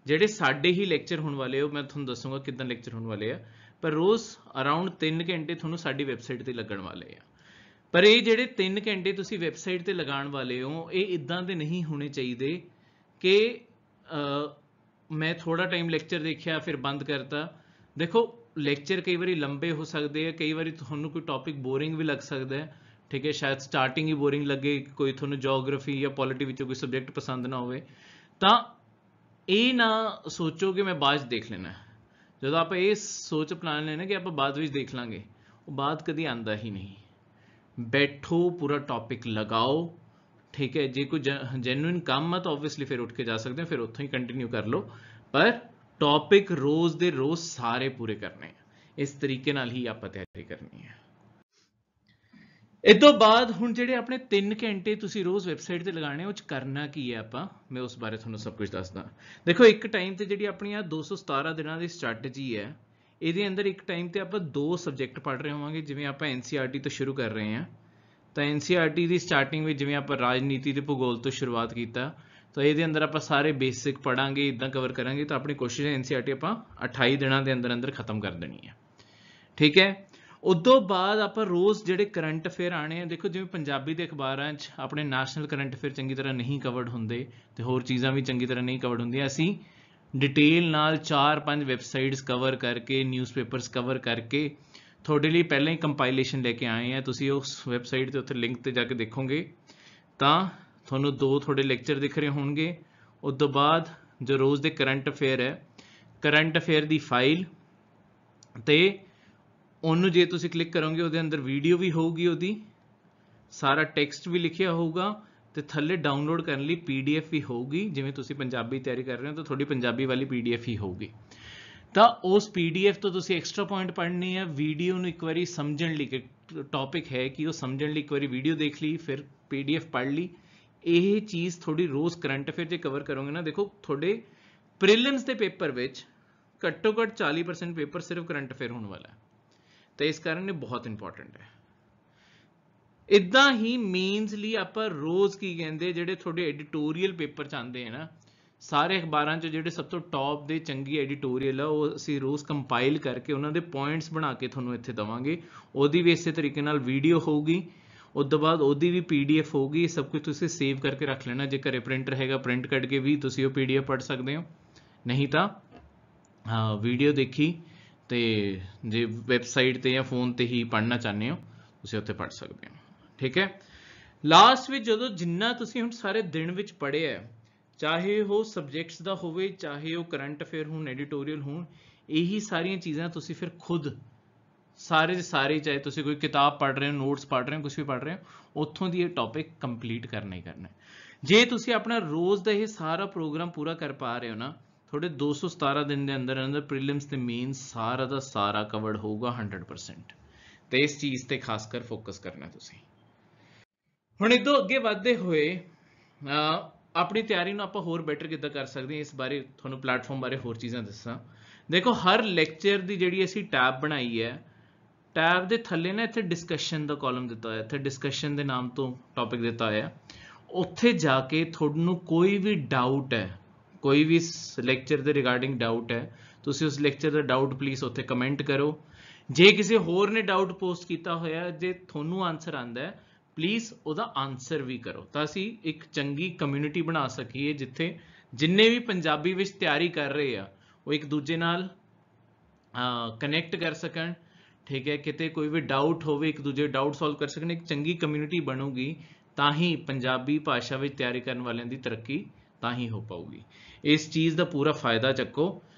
ਜਿਹੜੇ ਸਾਡੇ ਹੀ ਲੈਕਚਰ ਹੋਣ ਵਾਲੇ ਹੋ, ਮੈਂ ਤੁਹਾਨੂੰ ਦੱਸੂਗਾ ਕਿੱਦਾਂ ਲੈਕਚਰ ਹੋਣ ਵਾਲੇ ਆ, ਪਰ ਰੋਜ਼ ਅਰਾਊਂਡ 3 ਘੰਟੇ ਤੁਹਾਨੂੰ ਸਾਡੀ ਵੈਬਸਾਈਟ ਤੇ ਲੱਗਣ ਵਾਲੇ ਆ। ਪਰ ਇਹ ਜਿਹੜੇ 3 ਘੰਟੇ ਤੁਸੀਂ ਵੈਬਸਾਈਟ ਤੇ ਲਗਾਉਣ ਵਾਲੇ ਹੋ, ਇਹ ਇਦਾਂ ਦੇ ਨਹੀਂ ਹੋਣੇ ਚਾਹੀਦੇ ਕਿ ਮੈਂ ਥੋੜਾ ਟਾਈਮ ਲੈਕਚਰ ਦੇਖਿਆ ਫਿਰ ਬੰਦ ਕਰਤਾ। ਦੇਖੋ ਲੈਕਚਰ ਕਈ ਵਾਰੀ ਲੰਬੇ ਹੋ ਸਕਦੇ ਆ, ਕਈ ਵਾਰੀ ਤੁਹਾਨੂੰ ਕੋਈ ਟੌਪਿਕ ਬੋਰਿੰਗ ਵੀ ਲੱਗ ਸਕਦਾ ਹੈ, ਠੀਕ ਹੈ। ਸ਼ਾਇਦ ਸਟਾਰਟਿੰਗ ਹੀ ਬੋਰਿੰਗ ਲੱਗੇ, ਕੋਈ ਤੁਹਾਨੂੰ ਜੀਓਗ੍ਰਾਫੀ ਜਾਂ ਪੋਲਿਟੀ ਵਿੱਚੋਂ ਕੋਈ ਸਬਜੈਕਟ ਪਸੰਦ ਨਾ ਹੋਵੇ, ਤਾਂ ਇਹ ਨਾ ਸੋਚੋ ਕਿ ਮੈਂ ਬਾਅਦ 'ਚ ਦੇਖ ਲੈਣਾ। ਜਦੋਂ ਆਪਾਂ ਇਹ ਸੋਚ ਪਲਾਨ ਲੈਣਾ ਕਿ ਆਪਾਂ ਬਾਅਦ ਵਿੱਚ ਦੇਖ ਲਾਂਗੇ, ਉਹ ਬਾਅਦ ਕਦੀ ਆਉਂਦਾ ਹੀ ਨਹੀਂ। ਬੈਠੋ, ਪੂਰਾ ਟੌਪਿਕ ਲਗਾਓ, ਠੀਕ ਹੈ। ਜੇ ਕੋਈ ਜੈਨੂਇਨ ਕੰਮ ਆ ਤਾਂ ਓਬਵੀਅਸਲੀ ਫਿਰ ਉੱਠ ਕੇ ਜਾ ਸਕਦੇ ਹੋ, ਫਿਰ ਉੱਥੋਂ ਹੀ ਕੰਟੀਨਿਊ ਕਰ ਲਓ, ਪਰ ਟੌਪਿਕ ਰੋਜ਼ ਦੇ ਰੋਜ਼ ਸਾਰੇ ਪੂਰੇ ਕਰਨੇ ਆ। ਇਸ ਤਰੀਕੇ ਨਾਲ ਹੀ ਆਪਾਂ ਤਿਆਰੀ ਕਰਨੀ ਹੈ। ਇਸ ਤੋਂ ਬਾਅਦ ਹੁਣ ਜਿਹੜੇ ਆਪਣੇ 3 ਘੰਟੇ ਤੁਸੀਂ ਰੋਜ਼ ਵੈਬਸਾਈਟ ਤੇ ਲਗਾਣੇ, ਉਹ 'ਚ ਕਰਨਾ ਕੀ ਹੈ ਆਪਾਂ, ਮੈਂ ਉਸ ਬਾਰੇ ਤੁਹਾਨੂੰ ਸਭ ਕੁਝ ਦੱਸਦਾ। ਦੇਖੋ ਇੱਕ ਟਾਈਮ ਤੇ ਜਿਹੜੀ ਆਪਣੀ ਆ 217 ਦਿਨਾਂ ਦੀ ਸਟ੍ਰੈਟਜੀ ਹੈ, ਇਹਦੇ ਅੰਦਰ ਇੱਕ ਟਾਈਮ ਤੇ ਆਪਾਂ 2 ਸਬਜੈਕਟ ਪੜ੍ਹ ਰਹੇ ਹੋਵਾਂਗੇ। ਜਿਵੇਂ ਆਪਾਂ NCERT ਤੋਂ ਸ਼ੁਰੂ ਕਰ ਰਹੇ ਹਾਂ, ਤਾਂ NCERT ਦੀ ਸਟਾਰਟਿੰਗ ਵਿੱਚ ਜਿਵੇਂ ਆਪਾਂ ਰਾਜਨੀਤੀ ਤੇ ਭੂਗੋਲ ਤੋਂ ਸ਼ੁਰੂਆਤ ਕੀਤਾ, ਤਾਂ ਇਹਦੇ ਅੰਦਰ ਆਪਾਂ ਸਾਰੇ ਬੇਸਿਕ ਪੜਾਂਗੇ, ਇਦਾਂ ਕਵਰ ਕਰਾਂਗੇ। ਤਾਂ ਆਪਣੀ ਕੋਸ਼ਿਸ਼ ਹੈ NCERT ਆਪਾਂ 28 ਦਿਨਾਂ ਦੇ ਅੰਦਰ ਅੰਦਰ ਖਤਮ ਕਰ ਦੇਣੀ ਹੈ, ਠੀਕ ਹੈ। ਉਦੋਂ ਬਾਅਦ ਆਪਾਂ ਰੋਜ਼ ਜਿਹੜੇ ਕਰੰਟ ਅਫੇਅਰ ਆਣੇ ਆ, ਦੇਖੋ ਜਿਵੇਂ ਪੰਜਾਬੀ ਦੇ ਅਖਬਾਰਾਂ 'ਚ ਆਪਣੇ ਨੈਸ਼ਨਲ ਕਰੰਟ ਅਫੇਅਰ ਚੰਗੀ ਤਰ੍ਹਾਂ ਨਹੀਂ ਕਵਰਡ ਹੁੰਦੇ ਤੇ ਹੋਰ ਚੀਜ਼ਾਂ ਵੀ ਚੰਗੀ ਤਰ੍ਹਾਂ ਨਹੀਂ ਕਵਰਡ ਹੁੰਦੀਆਂ। ਅਸੀਂ ਡਿਟੇਲ ਨਾਲ 4-5 ਵੈਬਸਾਈਟਸ ਕਵਰ ਕਰਕੇ, ਨਿਊਜ਼ਪੇਪਰਸ ਕਵਰ ਕਰਕੇ ਤੁਹਾਡੇ ਲਈ ਪਹਿਲਾਂ ਹੀ ਕੰਪਾਈਲੇਸ਼ਨ ਲੈ ਕੇ ਆਏ ਆ। ਤੁਸੀਂ ਉਸ ਵੈਬਸਾਈਟ ਤੇ ਉੱਥੇ ਲਿੰਕ ਤੇ ਜਾ ਕੇ ਦੇਖੋਗੇ ਤਾਂ ਤੁਹਾਨੂੰ 2 ਤੁਹਾਡੇ ਲੈਕਚਰ ਦਿਖ ਰਹੇ ਹੋਣਗੇ। ਉਸ ਤੋਂ ਬਾਅਦ ਜੋ ਰੋਜ਼ ਦੇ ਕਰੰਟ ਅਫੇਅਰ ਹੈ, ਕਰੰਟ ਅਫੇਅਰ ਦੀ ਫਾਈਲ ਤੇ ਉਹਨੂੰ ਜੇ ਤੁਸੀਂ ਕਲਿੱਕ ਕਰੋਗੇ ਉਹਦੇ ਅੰਦਰ ਵੀਡੀਓ ਵੀ ਹੋਊਗੀ, ਉਹਦੀ ਸਾਰਾ ਟੈਕਸਟ ਵੀ ਲਿਖਿਆ ਹੋਊਗਾ ਤੇ ਥੱਲੇ ਡਾਊਨਲੋਡ ਕਰਨ ਲਈ PDF ਵੀ ਹੋਊਗੀ। ਜਿਵੇਂ ਤੁਸੀਂ ਪੰਜਾਬੀ ਤਿਆਰੀ ਕਰ ਰਹੇ ਹੋ ਤਾਂ ਤੁਹਾਡੀ ਪੰਜਾਬੀ ਵਾਲੀ PDF ਹੀ ਹੋਊਗੀ। ਤਾਂ ਉਸ PDF ਤੋਂ ਤੁਸੀਂ ਐਕਸਟਰਾ ਪੁਆਇੰਟ ਪੜ੍ਹਨੀ ਹੈ। ਵੀਡੀਓ ਨੂੰ ਇੱਕ ਵਾਰੀ ਸਮਝਣ ਲਈ, ਕਿ ਟੌਪਿਕ ਹੈ ਕਿ ਉਹ ਸਮਝਣ ਲਈ ਇੱਕ ਵਾਰੀ ਵੀਡੀਓ ਦੇਖ ਲਈ, ਫਿਰ PDF ਪੜ੍ਹ ਲਈ। ਇਹ ਚੀਜ਼ ਥੋੜੀ ਰੋਜ਼ ਕਰੰਟ ਅਫੇਅਰ ਜੇ ਕਵਰ ਕਰੋਗੇ ਨਾ, ਦੇਖੋ ਤੁਹਾਡੇ ਪ੍ਰੀਲਿਮਸ ਦੇ ਪੇਪਰ ਵਿੱਚ ਘੱਟੋ ਘੱਟ 40% ਪੇਪਰ ਸਿਰਫ ਕਰੰਟ ਅਫੇਅਰ ਹੋਣ ਵਾਲਾ ਹੈ, ਤਾਂ ਇਸ ਕਾਰਨ ਇਹ ਬਹੁਤ ਇੰਪੋਰਟੈਂਟ ਹੈ। ਇੱਦਾਂ ਹੀ ਮੇਨਸ ਲਈ ਆਪਾਂ ਰੋਜ਼ ਕੀ ਕਹਿੰਦੇ, ਜਿਹੜੇ ਤੁਹਾਡੇ ਐਡੀਟੋਰੀਅਲ ਪੇਪਰ 'ਚ ਆਉਂਦੇ ਹੈ ਨਾ, ਸਾਰੇ ਅਖਬਾਰਾਂ 'ਚ ਜਿਹੜੇ ਸਭ ਤੋਂ ਟੌਪ ਦੇ ਚੰਗੀ ਐਡੀਟੋਰੀਅਲ ਆ, ਉਹ ਅਸੀਂ ਰੋਜ਼ ਕੰਪਾਈਲ ਕਰਕੇ ਉਹਨਾਂ ਦੇ ਪੁਆਇੰਟਸ ਬਣਾ ਕੇ ਤੁਹਾਨੂੰ ਇੱਥੇ ਦੇਵਾਂਗੇ। ਉਹਦੀ ਵੀ ਇਸੇ ਤਰੀਕੇ ਨਾਲ ਵੀਡੀਓ ਹੋਊਗੀ, ਉਸ ਤੋਂ ਬਾਅਦ ਉਹਦੀ ਵੀ PDF ਹੋਊਗੀ। ਇਹ ਸਭ ਕੁਝ ਤੁਸੀਂ ਸੇਵ ਕਰਕੇ ਰੱਖ ਲੈਣਾ। ਜੇ ਘਰੇ ਪ੍ਰਿੰਟਰ ਹੈਗਾ, ਪ੍ਰਿੰਟ ਕੱਢ ਕੇ ਵੀ ਤੁਸੀਂ ਉਹ PDF ਪੜ੍ਹ ਸਕਦੇ ਹੋ, ਨਹੀਂ ਤਾਂ ਵੀਡੀਓ ਦੇਖੀ ਤੇ ਜੇ ਵੈਬਸਾਈਟ ਤੇ ਜਾਂ ਫੋਨ ਤੇ ਹੀ ਪੜ੍ਹਨਾ ਚਾਹੁੰਦੇ ਹੋ ਤੁਸੀਂ ਉੱਥੇ ਪੜ੍ਹ ਸਕਦੇ ਹੋ, ਠੀਕ ਹੈ। ਲਾਸਟ ਵਿੱਚ ਜਦੋਂ ਜਿੰਨਾ ਤੁਸੀਂ ਹੁਣ ਸਾਰੇ ਦਿਨ ਵਿੱਚ ਪੜ੍ਹਿਆ, ਚਾਹੇ ਉਹ ਸਬਜੈਕਟਸ ਦਾ ਹੋਵੇ, ਚਾਹੇ ਉਹ ਕਰੰਟ ਅਫੇਅਰ ਹੋਣ, ਐਡੀਟੋਰੀਅਲ ਹੋਣ, ਇਹੀ ਸਾਰੀਆਂ ਚੀਜ਼ਾਂ ਤੁਸੀਂ ਫਿਰ ਖੁਦ ਸਾਰੇ ਦੇ ਸਾਰੇ, ਚਾਹੇ ਤੁਸੀਂ ਕੋਈ ਕਿਤਾਬ ਪੜ੍ਹ ਰਹੇ ਹੋ, ਨੋਟਸ ਪੜ੍ਹ ਰਹੇ ਹੋ, ਕੁਛ ਵੀ ਪੜ੍ਹ ਰਹੇ ਹੋ, ਉੱਥੋਂ ਦੀ ਇਹ ਟੌਪਿਕ ਕੰਪਲੀਟ ਕਰਨਾ ਹੀ ਕਰਨਾ। ਜੇ ਤੁਸੀਂ ਆਪਣਾ ਰੋਜ਼ ਦਾ ਇਹ ਸਾਰਾ ਪ੍ਰੋਗਰਾਮ ਪੂਰਾ ਕਰ ਪਾ ਰਹੇ ਹੋ ਨਾ, ਤੁਹਾਡੇ 217 ਦਿਨ ਦੇ ਅੰਦਰ ਅੰਦਰ ਪ੍ਰੀਲਿਮਸ ਤੇ ਮੇਨਸ ਸਾਰਾ ਦਾ ਸਾਰਾ ਕਵਰਡ ਹੋਊਗਾ 100%। ਤੇ ਇਸ ਚੀਜ਼ ਤੇ ਖਾਸ ਕਰ ਫੋਕਸ ਕਰਨਾ ਤੁਸੀਂ। ਹੁਣ ਇਦੋਂ ਅੱਗੇ ਵਧਦੇ ਹੋਏ ਆਪਣੀ ਤਿਆਰੀ ਨੂੰ ਆਪਾਂ ਹੋਰ ਬੈਟਰ ਕਿੱਦਾਂ ਕਰ ਸਕਦੇ ਹਾਂ, ਇਸ ਬਾਰੇ ਤੁਹਾਨੂੰ ਪਲੇਟਫਾਰਮ ਬਾਰੇ ਹੋਰ ਚੀਜ਼ਾਂ ਦੱਸਾਂ। ਦੇਖੋ ਹਰ ਲੈਕਚਰ ਦੀ ਜਿਹੜੀ ਅਸੀਂ ਟੈਬ ਬਣਾਈ ਹੈ, ਟੈਬ ਦੇ ਥੱਲੇ ਨਾ ਇੱਥੇ ਡਿਸਕਸ਼ਨ ਦਾ ਕਾਲਮ ਦਿੱਤਾ ਹੋਇਆ, ਇੱਥੇ ਡਿਸਕਸ਼ਨ ਦੇ ਨਾਮ ਤੋਂ ਟੌਪਿਕ ਦਿੱਤਾ ਹੋਇਆ। ਉੱਥੇ ਜਾ ਕੇ ਤੁਹਾਨੂੰ ਕੋਈ ਵੀ ਡਾਊਟ ਹੈ, ਕੋਈ ਵੀ ਲੈਕਚਰ ਦੇ ਰਿਗਾਰਡਿੰਗ ਡਾਊਟ ਹੈ, ਤੁਸੀਂ ਉਸ ਲੈਕਚਰ ਦਾ ਡਾਊਟ ਪਲੀਜ਼ ਉੱਥੇ ਕਮੈਂਟ ਕਰੋ। ਜੇ ਕਿਸੇ ਹੋਰ ਨੇ ਡਾਊਟ ਪੋਸਟ ਕੀਤਾ ਹੋਇਆ, ਜੇ ਤੁਹਾਨੂੰ ਆਨਸਰ ਆਉਂਦਾ ਹੈ, ਪਲੀਜ਼ ਉਹਦਾ ਆਨਸਰ ਵੀ ਕਰੋ, ਤਾਂ ਅਸੀਂ ਇੱਕ ਚੰਗੀ ਕਮਿਊਨਿਟੀ ਬਣਾ ਸਕੀਏ ਜਿੱਥੇ ਜਿੰਨੇ ਵੀ ਪੰਜਾਬੀ ਵਿੱਚ ਤਿਆਰੀ ਕਰ ਰਹੇ ਆ ਉਹ ਇੱਕ ਦੂਜੇ ਨਾਲ ਕਨੈਕਟ ਕਰ ਸਕਣ, ਠੀਕ ਹੈ। ਕਿਤੇ ਕੋਈ ਵੀ ਡਾਊਟ ਹੋਵੇ, ਇੱਕ ਦੂਜੇ ਡਾਊਟ ਸੋਲਵ ਕਰ ਸਕਣ। ਇੱਕ ਚੰਗੀ ਕਮਿਊਨਿਟੀ ਬਣੂਗੀ ਤਾਂ ਹੀ ਪੰਜਾਬੀ ਭਾਸ਼ਾ ਵਿੱਚ ਤਿਆਰੀ ਕਰਨ ਵਾਲਿਆਂ ਦੀ ਤਰੱਕੀ ਤਾਂ ਹੀ ਹੋ ਪਾਊਗੀ। ਇਸ ਚੀਜ਼ ਦਾ ਪੂਰਾ ਫਾਇਦਾ ਚੱਕੋ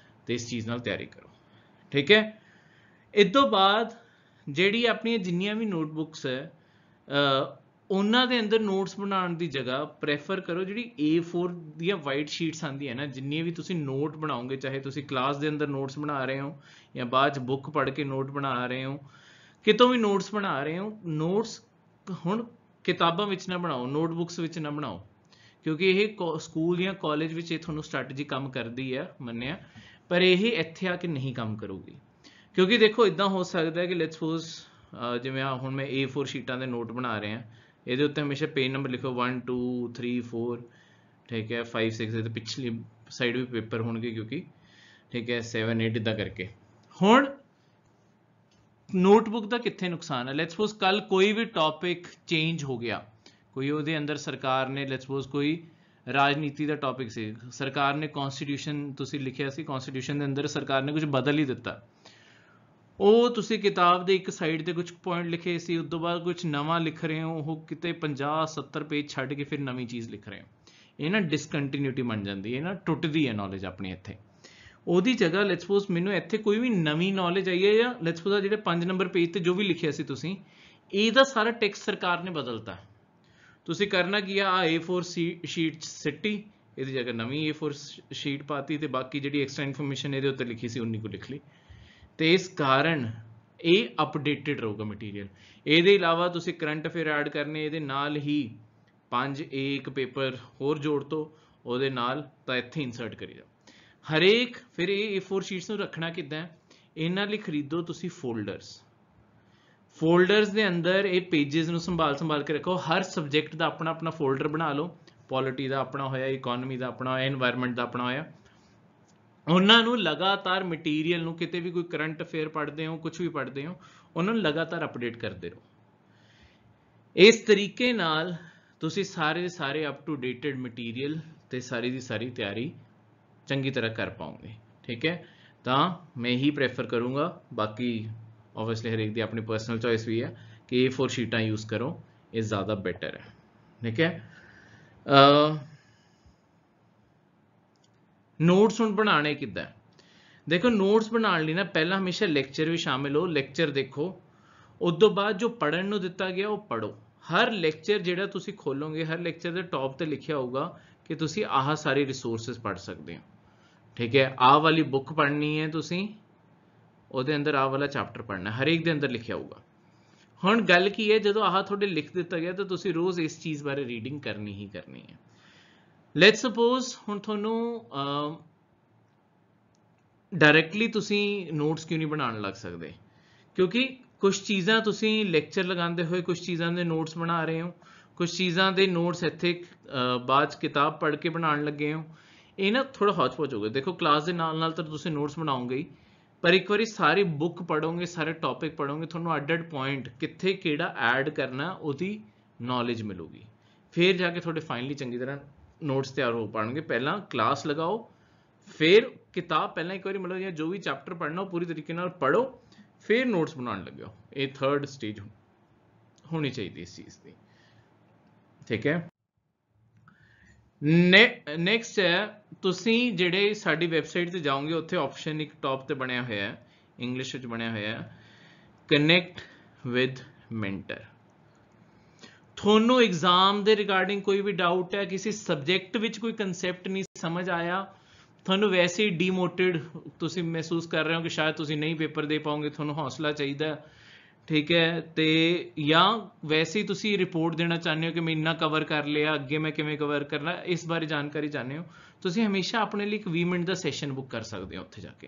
ਤੇ ਇਸ ਚੀਜ਼ ਨਾਲ ਤਿਆਰੀ ਕਰੋ, ਠੀਕ ਹੈ। ਇਸ ਤੋਂ ਬਾਅਦ ਜਿਹੜੀ ਆਪਣੀਆਂ ਜਿੰਨੀਆਂ ਵੀ ਨੋਟਬੁੱਕਸ ਹੈ, ਉਹਨਾਂ ਦੇ ਅੰਦਰ ਨੋਟਸ ਬਣਾਉਣ ਦੀ ਜਗ੍ਹਾ ਪ੍ਰੈਫਰ ਕਰੋ ਜਿਹੜੀ A4 ਦੀਆਂ ਵਾਈਟ ਸ਼ੀਟਸ ਆਉਂਦੀਆਂ ਨਾ, ਜਿੰਨੀਆਂ ਵੀ ਤੁਸੀਂ ਨੋਟ ਬਣਾਓਗੇ, ਚਾਹੇ ਤੁਸੀਂ ਕਲਾਸ ਦੇ ਅੰਦਰ ਨੋਟਸ ਬਣਾ ਰਹੇ ਹੋ ਜਾਂ ਬਾਅਦ 'ਚ ਬੁੱਕ ਪੜ੍ਹ ਕੇ ਨੋਟ ਬਣਾ ਰਹੇ ਹੋ, ਕਿਤੋਂ ਵੀ ਨੋਟਸ ਬਣਾ ਰਹੇ ਹੋ, ਨੋਟਸ ਹੁਣ ਕਿਤਾਬਾਂ ਵਿੱਚ ਨਾ ਬਣਾਓ, ਨੋਟਬੁੱਕਸ ਵਿੱਚ ਨਾ ਬਣਾਓ, ਕਿਉਂਕਿ ਇਹ ਸਕੂਲ ਜਾਂ ਕਾਲਜ ਵਿੱਚ ਇਹ ਤੁਹਾਨੂੰ ਸਟ੍ਰੈਟਜੀ ਕੰਮ ਕਰਦੀ ਹੈ ਮੰਨਿਆ, ਪਰ ਇਹ ਇੱਥੇ ਆ ਕੇ ਨਹੀਂ ਕੰਮ ਕਰੂਗੀ। ਕਿਉਂਕਿ ਦੇਖੋ ਇੱਦਾਂ ਹੋ ਸਕਦਾ ਕਿ ਲੈਟਸ ਸਪੋਜ਼ ਜਿਵੇਂ ਹੁਣ ਮੈਂ A4 ਸ਼ੀਟਾਂ ਦੇ ਨੋਟ ਬਣਾ ਰਿਹਾ, ਇਹਦੇ ਉੱਤੇ ਹਮੇਸ਼ਾ ਪੇਜ ਨੰਬਰ ਲਿਖੋ 1 2 3 4, ਠੀਕ ਹੈ, 5 6 ਤੇ ਪਿਛਲੀ ਸਾਈਡ ਵੀ ਪੇਪਰ ਹੋਣਗੇ ਕਿਉਂਕਿ, ਠੀਕ ਹੈ, 7 8 ਇੱਦਾਂ ਕਰਕੇ। ਹੁਣ ਨੋਟਬੁੱਕ ਦਾ ਕਿੱਥੇ ਨੁਕਸਾਨ ਹੈ? ਲੈਟਸ ਸਪੋਜ਼ ਕੱਲ ਕੋਈ ਵੀ ਟੌਪਿਕ ਚੇਂਜ ਹੋ ਗਿਆ, ਕੋਈ ਉਹਦੇ ਅੰਦਰ ਸਰਕਾਰ ਨੇ ਲੈਟਸ ਸਪੋਜ਼ ਕੋਈ ਰਾਜਨੀਤੀ ਦਾ ਟੌਪਿਕ ਸੀ, ਸਰਕਾਰ ਨੇ ਕੌਨਸਟੀਟਿਊਸ਼ਨ ਤੁਸੀਂ ਲਿਖਿਆ ਸੀ, ਕੌਨਸਟੀਟਿਊਸ਼ਨ ਦੇ ਅੰਦਰ ਸਰਕਾਰ ਨੇ ਕੁਝ ਬਦਲ ਹੀ ਦਿੱਤਾ, ਉਹ ਤੁਸੀਂ ਕਿਤਾਬ ਦੇ ਇੱਕ ਸਾਈਡ ਤੇ ਕੁਝ ਪੁਆਇੰਟ ਲਿਖੇ ਸੀ, ਉਸ ਤੋਂ ਬਾਅਦ ਕੁਝ ਨਵਾਂ ਲਿਖ ਰਹੇ ਹੋ, ਉਹ ਕਿਤੇ 50 70 ਪੇਜ ਛੱਡ ਕੇ ਫਿਰ ਨਵੀਂ ਚੀਜ਼ ਲਿਖ ਰਹੇ ਹੋ, ਇਹ ਨਾ ਡਿਸਕੰਟੀਨਿਊਟੀ ਬਣ ਜਾਂਦੀ ਹੈ ਨਾ, ਟੁੱਟਦੀ ਹੈ ਨੌਲੇਜ ਆਪਣੀ ਇੱਥੇ। ਉਹਦੀ ਜਗ੍ਹਾ ਲੈਟਸ ਸਪੋਜ਼ ਮੈਨੂੰ ਇੱਥੇ ਕੋਈ ਵੀ ਨਵੀਂ ਨੌਲੇਜ ਆਈ ਹੈ, ਜਾਂ ਲੈਟਸ ਸਪੋਜ਼ ਜਿਹੜੇ 5 ਨੰਬਰ ਪੇਜ ਤੇ ਜੋ ਵੀ ਲਿਖਿਆ ਸੀ ਤੁਸੀਂ, ਇਹਦਾ ਸਾਰਾ ਟੈਕਸਟ ਸਰਕਾਰ ਨੇ ਬਦਲਤਾ, ਤੁਸੀਂ ਕਰਨਾ ਕੀ ਆ, A4 ਸ਼ੀਟ ਸਿੱਟੀ, ਇਹਦੀ ਜਗ੍ਹਾ ਨਵੀਂ A4 ਸ਼ੀਟ ਪਾਤੀ, ਤੇ ਬਾਕੀ ਜਿਹੜੀ ਐਕਸਟਰਾ ਇਨਫੋਰਮੇਸ਼ਨ ਇਹਦੇ ਉੱਤੇ ਲਿਖੀ ਸੀ ਉਨੀ ਕੁ ਲਿਖ ਲਈ, ਤੇ ਇਸ ਕਾਰਨ ਇਹ ਅਪਡੇਟਡ ਰਹੂਗਾ ਮਟੀਰੀਅਲ। ਇਹਦੇ ਇਲਾਵਾ ਤੁਸੀਂ ਕਰੰਟ ਅਫੇਅਰ ਐਡ ਕਰਨੇ, ਇਹਦੇ ਨਾਲ ਹੀ 5A ਇੱਕ ਪੇਪਰ ਹੋਰ ਜੋੜ ਦੋ ਉਹਦੇ ਨਾਲ, ਤਾਂ ਇੱਥੇ ਇਨਸਰਟ ਕਰੀ ਜਾਓ ਹਰੇਕ। ਫਿਰ ਇਹ A4 ਸ਼ੀਟਸ ਨੂੰ ਰੱਖਣਾ ਕਿੱਦਾਂ? ਇਹਨਾਂ ਲਈ ਖਰੀਦੋ ਤੁਸੀਂ ਫੋਲਡਰਸ, ਫੋਲਡਰਸ ਦੇ ਅੰਦਰ ਇਹ ਪੇजेस ਨੂੰ ਸੰਭਾਲ ਕੇ ਰੱਖੋ, ਹਰ ਸਬਜੈਕਟ ਦਾ ਆਪਣਾ ਆਪਣਾ ਫੋਲਡਰ ਬਣਾ ਲਓ, ਪੋਲਿਟੀ ਦਾ ਆਪਣਾ ਹੋਇਆ, ਇਕੋਨਮੀ ਦਾ ਆਪਣਾ ਹੋਇਆ, এনवायरमेंट ਦਾ ਆਪਣਾ ਹੋਇਆ, ਉਹਨਾਂ ਨੂੰ ਲਗਾਤਾਰ ਮਟੀਰੀਅਲ ਨੂੰ, ਕਿਤੇ ਵੀ ਕੋਈ ਕਰੰਟ ਅਫੇਅਰ ਪੜ੍ਹਦੇ ਹੋ, ਕੁਝ ਵੀ ਪੜ੍ਹਦੇ ਹੋ, ਉਹਨਾਂ ਨੂੰ ਲਗਾਤਾਰ ਅਪਡੇਟ ਕਰਦੇ ਰਹੋ। ਇਸ ਤਰੀਕੇ ਨਾਲ ਤੁਸੀਂ ਸਾਰੇ ਦੇ ਸਾਰੇ ਅਪ ਟੂ ਡੇਟਡ ਮਟੀਰੀਅਲ ਤੇ ਸਾਰੀ ਦੀ ਸਾਰੀ ਤਿਆਰੀ ਚੰਗੀ ਤਰ੍ਹਾਂ ਕਰ ਪਾਓਗੇ, ਠੀਕ ਹੈ। ਤਾਂ ਮੈਂ ਹੀ ਪ੍ਰੈਫਰ ਕਰੂੰਗਾ, ਬਾਕੀ ਓਬਵੀਅਸਲੀ ਹਰੇਕ ਦੀ ਆਪਣੀ ਪਰਸਨਲ ਚੋਇਸ ਵੀ ਹੈ ਕਿ A4 ਸ਼ੀਟਾਂ ਯੂਜ਼ ਕਰੋ, ਇਹ ਜ਼ਿਆਦਾ ਬੈਟਰ ਹੈ, ਠੀਕ ਹੈ। ਨੋਟਸ ਹੁਣ ਬਣਾਉਣੇ ਕਿੱਦਾਂ? ਦੇਖੋ ਨੋਟਸ ਬਣਾਉਣ ਲਈ ਨਾ ਪਹਿਲਾਂ ਹਮੇਸ਼ਾ ਲੈਕਚਰ ਵੀ ਸ਼ਾਮਿਲ ਹੋ, ਲੈਕਚਰ ਦੇਖੋ, ਉਸ ਤੋਂ ਬਾਅਦ ਜੋ ਪੜ੍ਹਨ ਨੂੰ ਦਿੱਤਾ ਗਿਆ ਉਹ ਪੜ੍ਹੋ। ਹਰ ਲੈਕਚਰ ਜਿਹੜਾ ਤੁਸੀਂ ਖੋਲੋਗੇ, ਹਰ ਲੈਕਚਰ ਦੇ ਟੌਪ ਤੇ ਲਿਖਿਆ ਹੋਊਗਾ ਕਿ ਤੁਸੀਂ ਆਹ ਸਾਰੇ ਰਿਸੋਰਸਿਸ ਪੜ੍ਹ ਸਕਦੇ ਹੋ, ਠੀਕ ਹੈ, ਆਹ ਵਾਲੀ ਬੁੱਕ ਪੜ੍ਹਨੀ ਹੈ ਤੁਸੀਂ, ਉਹਦੇ ਅੰਦਰ ਆਹ ਵਾਲਾ ਚੈਪਟਰ ਪੜ੍ਹਨਾ, ਹਰੇਕ ਦੇ ਅੰਦਰ ਲਿਖਿਆ ਹੋਊਗਾ। ਹੁਣ ਗੱਲ ਕੀ ਹੈ, ਜਦੋਂ ਆਹ ਤੁਹਾਡੇ ਲਿਖ ਦਿੱਤਾ ਗਿਆ ਤਾਂ ਤੁਸੀਂ ਰੋਜ਼ ਇਸ ਚੀਜ਼ ਬਾਰੇ ਰੀਡਿੰਗ ਕਰਨੀ ਹੀ ਕਰਨੀ ਹੈ। ਲੈਟਸ ਸਪੋਜ਼ ਹੁਣ ਤੁਹਾਨੂੰ ਡਾਇਰੈਕਟਲੀ ਤੁਸੀਂ ਨੋਟਸ ਕਿਉਂ ਨਹੀਂ ਬਣਾਉਣ ਲੱਗ ਸਕਦੇ? ਕਿਉਂਕਿ ਕੁਝ ਚੀਜ਼ਾਂ ਤੁਸੀਂ ਲੈਕਚਰ ਲਗਾਉਂਦੇ ਹੋਏ ਕੁਝ ਚੀਜ਼ਾਂ ਦੇ ਨੋਟਸ ਬਣਾ ਰਹੇ ਹੋ, ਕੁਝ ਚੀਜ਼ਾਂ ਦੇ ਨੋਟਸ ਇੱਥੇ ਬਾਅਦ 'ਚ ਕਿਤਾਬ ਪੜ੍ਹ ਕੇ ਬਣਾਉਣ ਲੱਗੇ ਹੋ, ਇਹ ਨਾ ਥੋੜਾ ਹੌਚ-ਪੌਚ ਹੋ ਗਿਆ। ਦੇਖੋ ਕਲਾਸ ਦੇ ਨਾਲ ਨਾਲ ਤਾਂ ਤੁਸੀਂ ਨੋਟਸ ਬਣਾਓਗੇ ਹੀ, ਪਰ ਇੱਕ ਵਾਰੀ ਸਾਰੀ ਬੁੱਕ ਪੜ੍ਹੋਗੇ, ਸਾਰੇ ਟੌਪਿਕ ਪੜ੍ਹੋਗੇ, ਤੁਹਾਨੂੰ ਅੱਡ ਪੁਆਇੰਟ ਕਿੱਥੇ ਕਿਹੜਾ ਐਡ ਕਰਨਾ ਉਹਦੀ ਨੌਲੇਜ ਮਿਲੂਗੀ, ਫਿਰ ਜਾ ਕੇ ਤੁਹਾਡੇ ਫਾਈਨਲੀ ਚੰਗੀ ਤਰ੍ਹਾਂ ਨੋਟਸ ਤਿਆਰ ਹੋ ਪਾਉਣਗੇ। ਪਹਿਲਾਂ ਕਲਾਸ ਲਗਾਓ, ਫਿਰ ਕਿਤਾਬ ਪਹਿਲਾਂ ਇੱਕ ਵਾਰੀ ਮਤਲਬ ਜਾਂ ਜੋ ਵੀ ਚੈਪਟਰ ਪੜ੍ਹਨਾ ਉਹ ਪੂਰੀ ਤਰੀਕੇ ਨਾਲ ਪੜ੍ਹੋ, ਫਿਰ ਨੋਟਸ ਬਣਾਉਣ ਲੱਗਿਓ। ਇਹ ਥਰਡ ਸਟੇਜ ਹੋਣੀ ਚਾਹੀਦੀ ਇਸ ਚੀਜ਼ ਦੀ, ਠੀਕ ਹੈ। ਨੈਕਸਟ ਹੈ, ਤੁਸੀਂ ਜਿਹੜੇ ਸਾਡੀ ਵੈਬਸਾਈਟ ਤੇ ਜਾਓਗੇ ਉੱਥੇ ਆਪਸ਼ਨ ਇੱਕ ਟੌਪ ਤੇ ਬਣਿਆ ਹੋਇਆ ਹੈ, ਇੰਗਲਿਸ਼ ਵਿੱਚ ਬਣਿਆ ਹੋਇਆ ਹੈ, ਕਨੈਕਟ ਵਿਦ ਮੈਂਟਰ। ਤੁਹਾਨੂੰ ਐਗਜ਼ਾਮ ਦੇ ਰਿਗਾਰਡਿੰਗ ਕੋਈ ਵੀ ਡਾਊਟ ਹੈ, ਕਿਸੇ ਸਬਜੈਕਟ ਵਿੱਚ ਕੋਈ ਕਨਸੈਪਟ ਨਹੀਂ ਸਮਝ ਆਇਆ, ਤੁਹਾਨੂੰ ਵੈਸੇ ਹੀ ਡੀਮੋਟਿਵ ਤੁਸੀਂ ਮਹਿਸੂਸ ਕਰ ਰਹੇ ਹੋ ਕਿ ਸ਼ਾਇਦ ਤੁਸੀਂ ਨਹੀਂ ਪੇਪਰ ਦੇ ਪਾਓਗੇ, ਤੁਹਾਨੂੰ ਹੌਸਲਾ ਚਾਹੀਦਾ, ਠੀਕ ਹੈ, ਤੇ ਜਾਂ ਵੈਸੇ ਹੀ ਤੁਸੀਂ ਰਿਪੋਰਟ ਦੇਣਾ ਚਾਹੁੰਦੇ ਹੋ ਕਿ ਮੈਂ ਇੰਨਾ ਕਵਰ ਕਰ ਲਿਆ, ਅੱਗੇ ਮੈਂ ਕਿਵੇਂ ਕਵਰ ਕਰਨਾ, ਇਸ ਬਾਰੇ ਜਾਣਕਾਰੀ ਚਾਹੁੰਦੇ ਹੋ, ਤੁਸੀਂ ਹਮੇਸ਼ਾ ਆਪਣੇ ਲਈ ਇੱਕ 20 ਮਿੰਟ ਦਾ ਸੈਸ਼ਨ ਬੁੱਕ ਕਰ ਸਕਦੇ ਹੋ ਉੱਥੇ ਜਾ ਕੇ।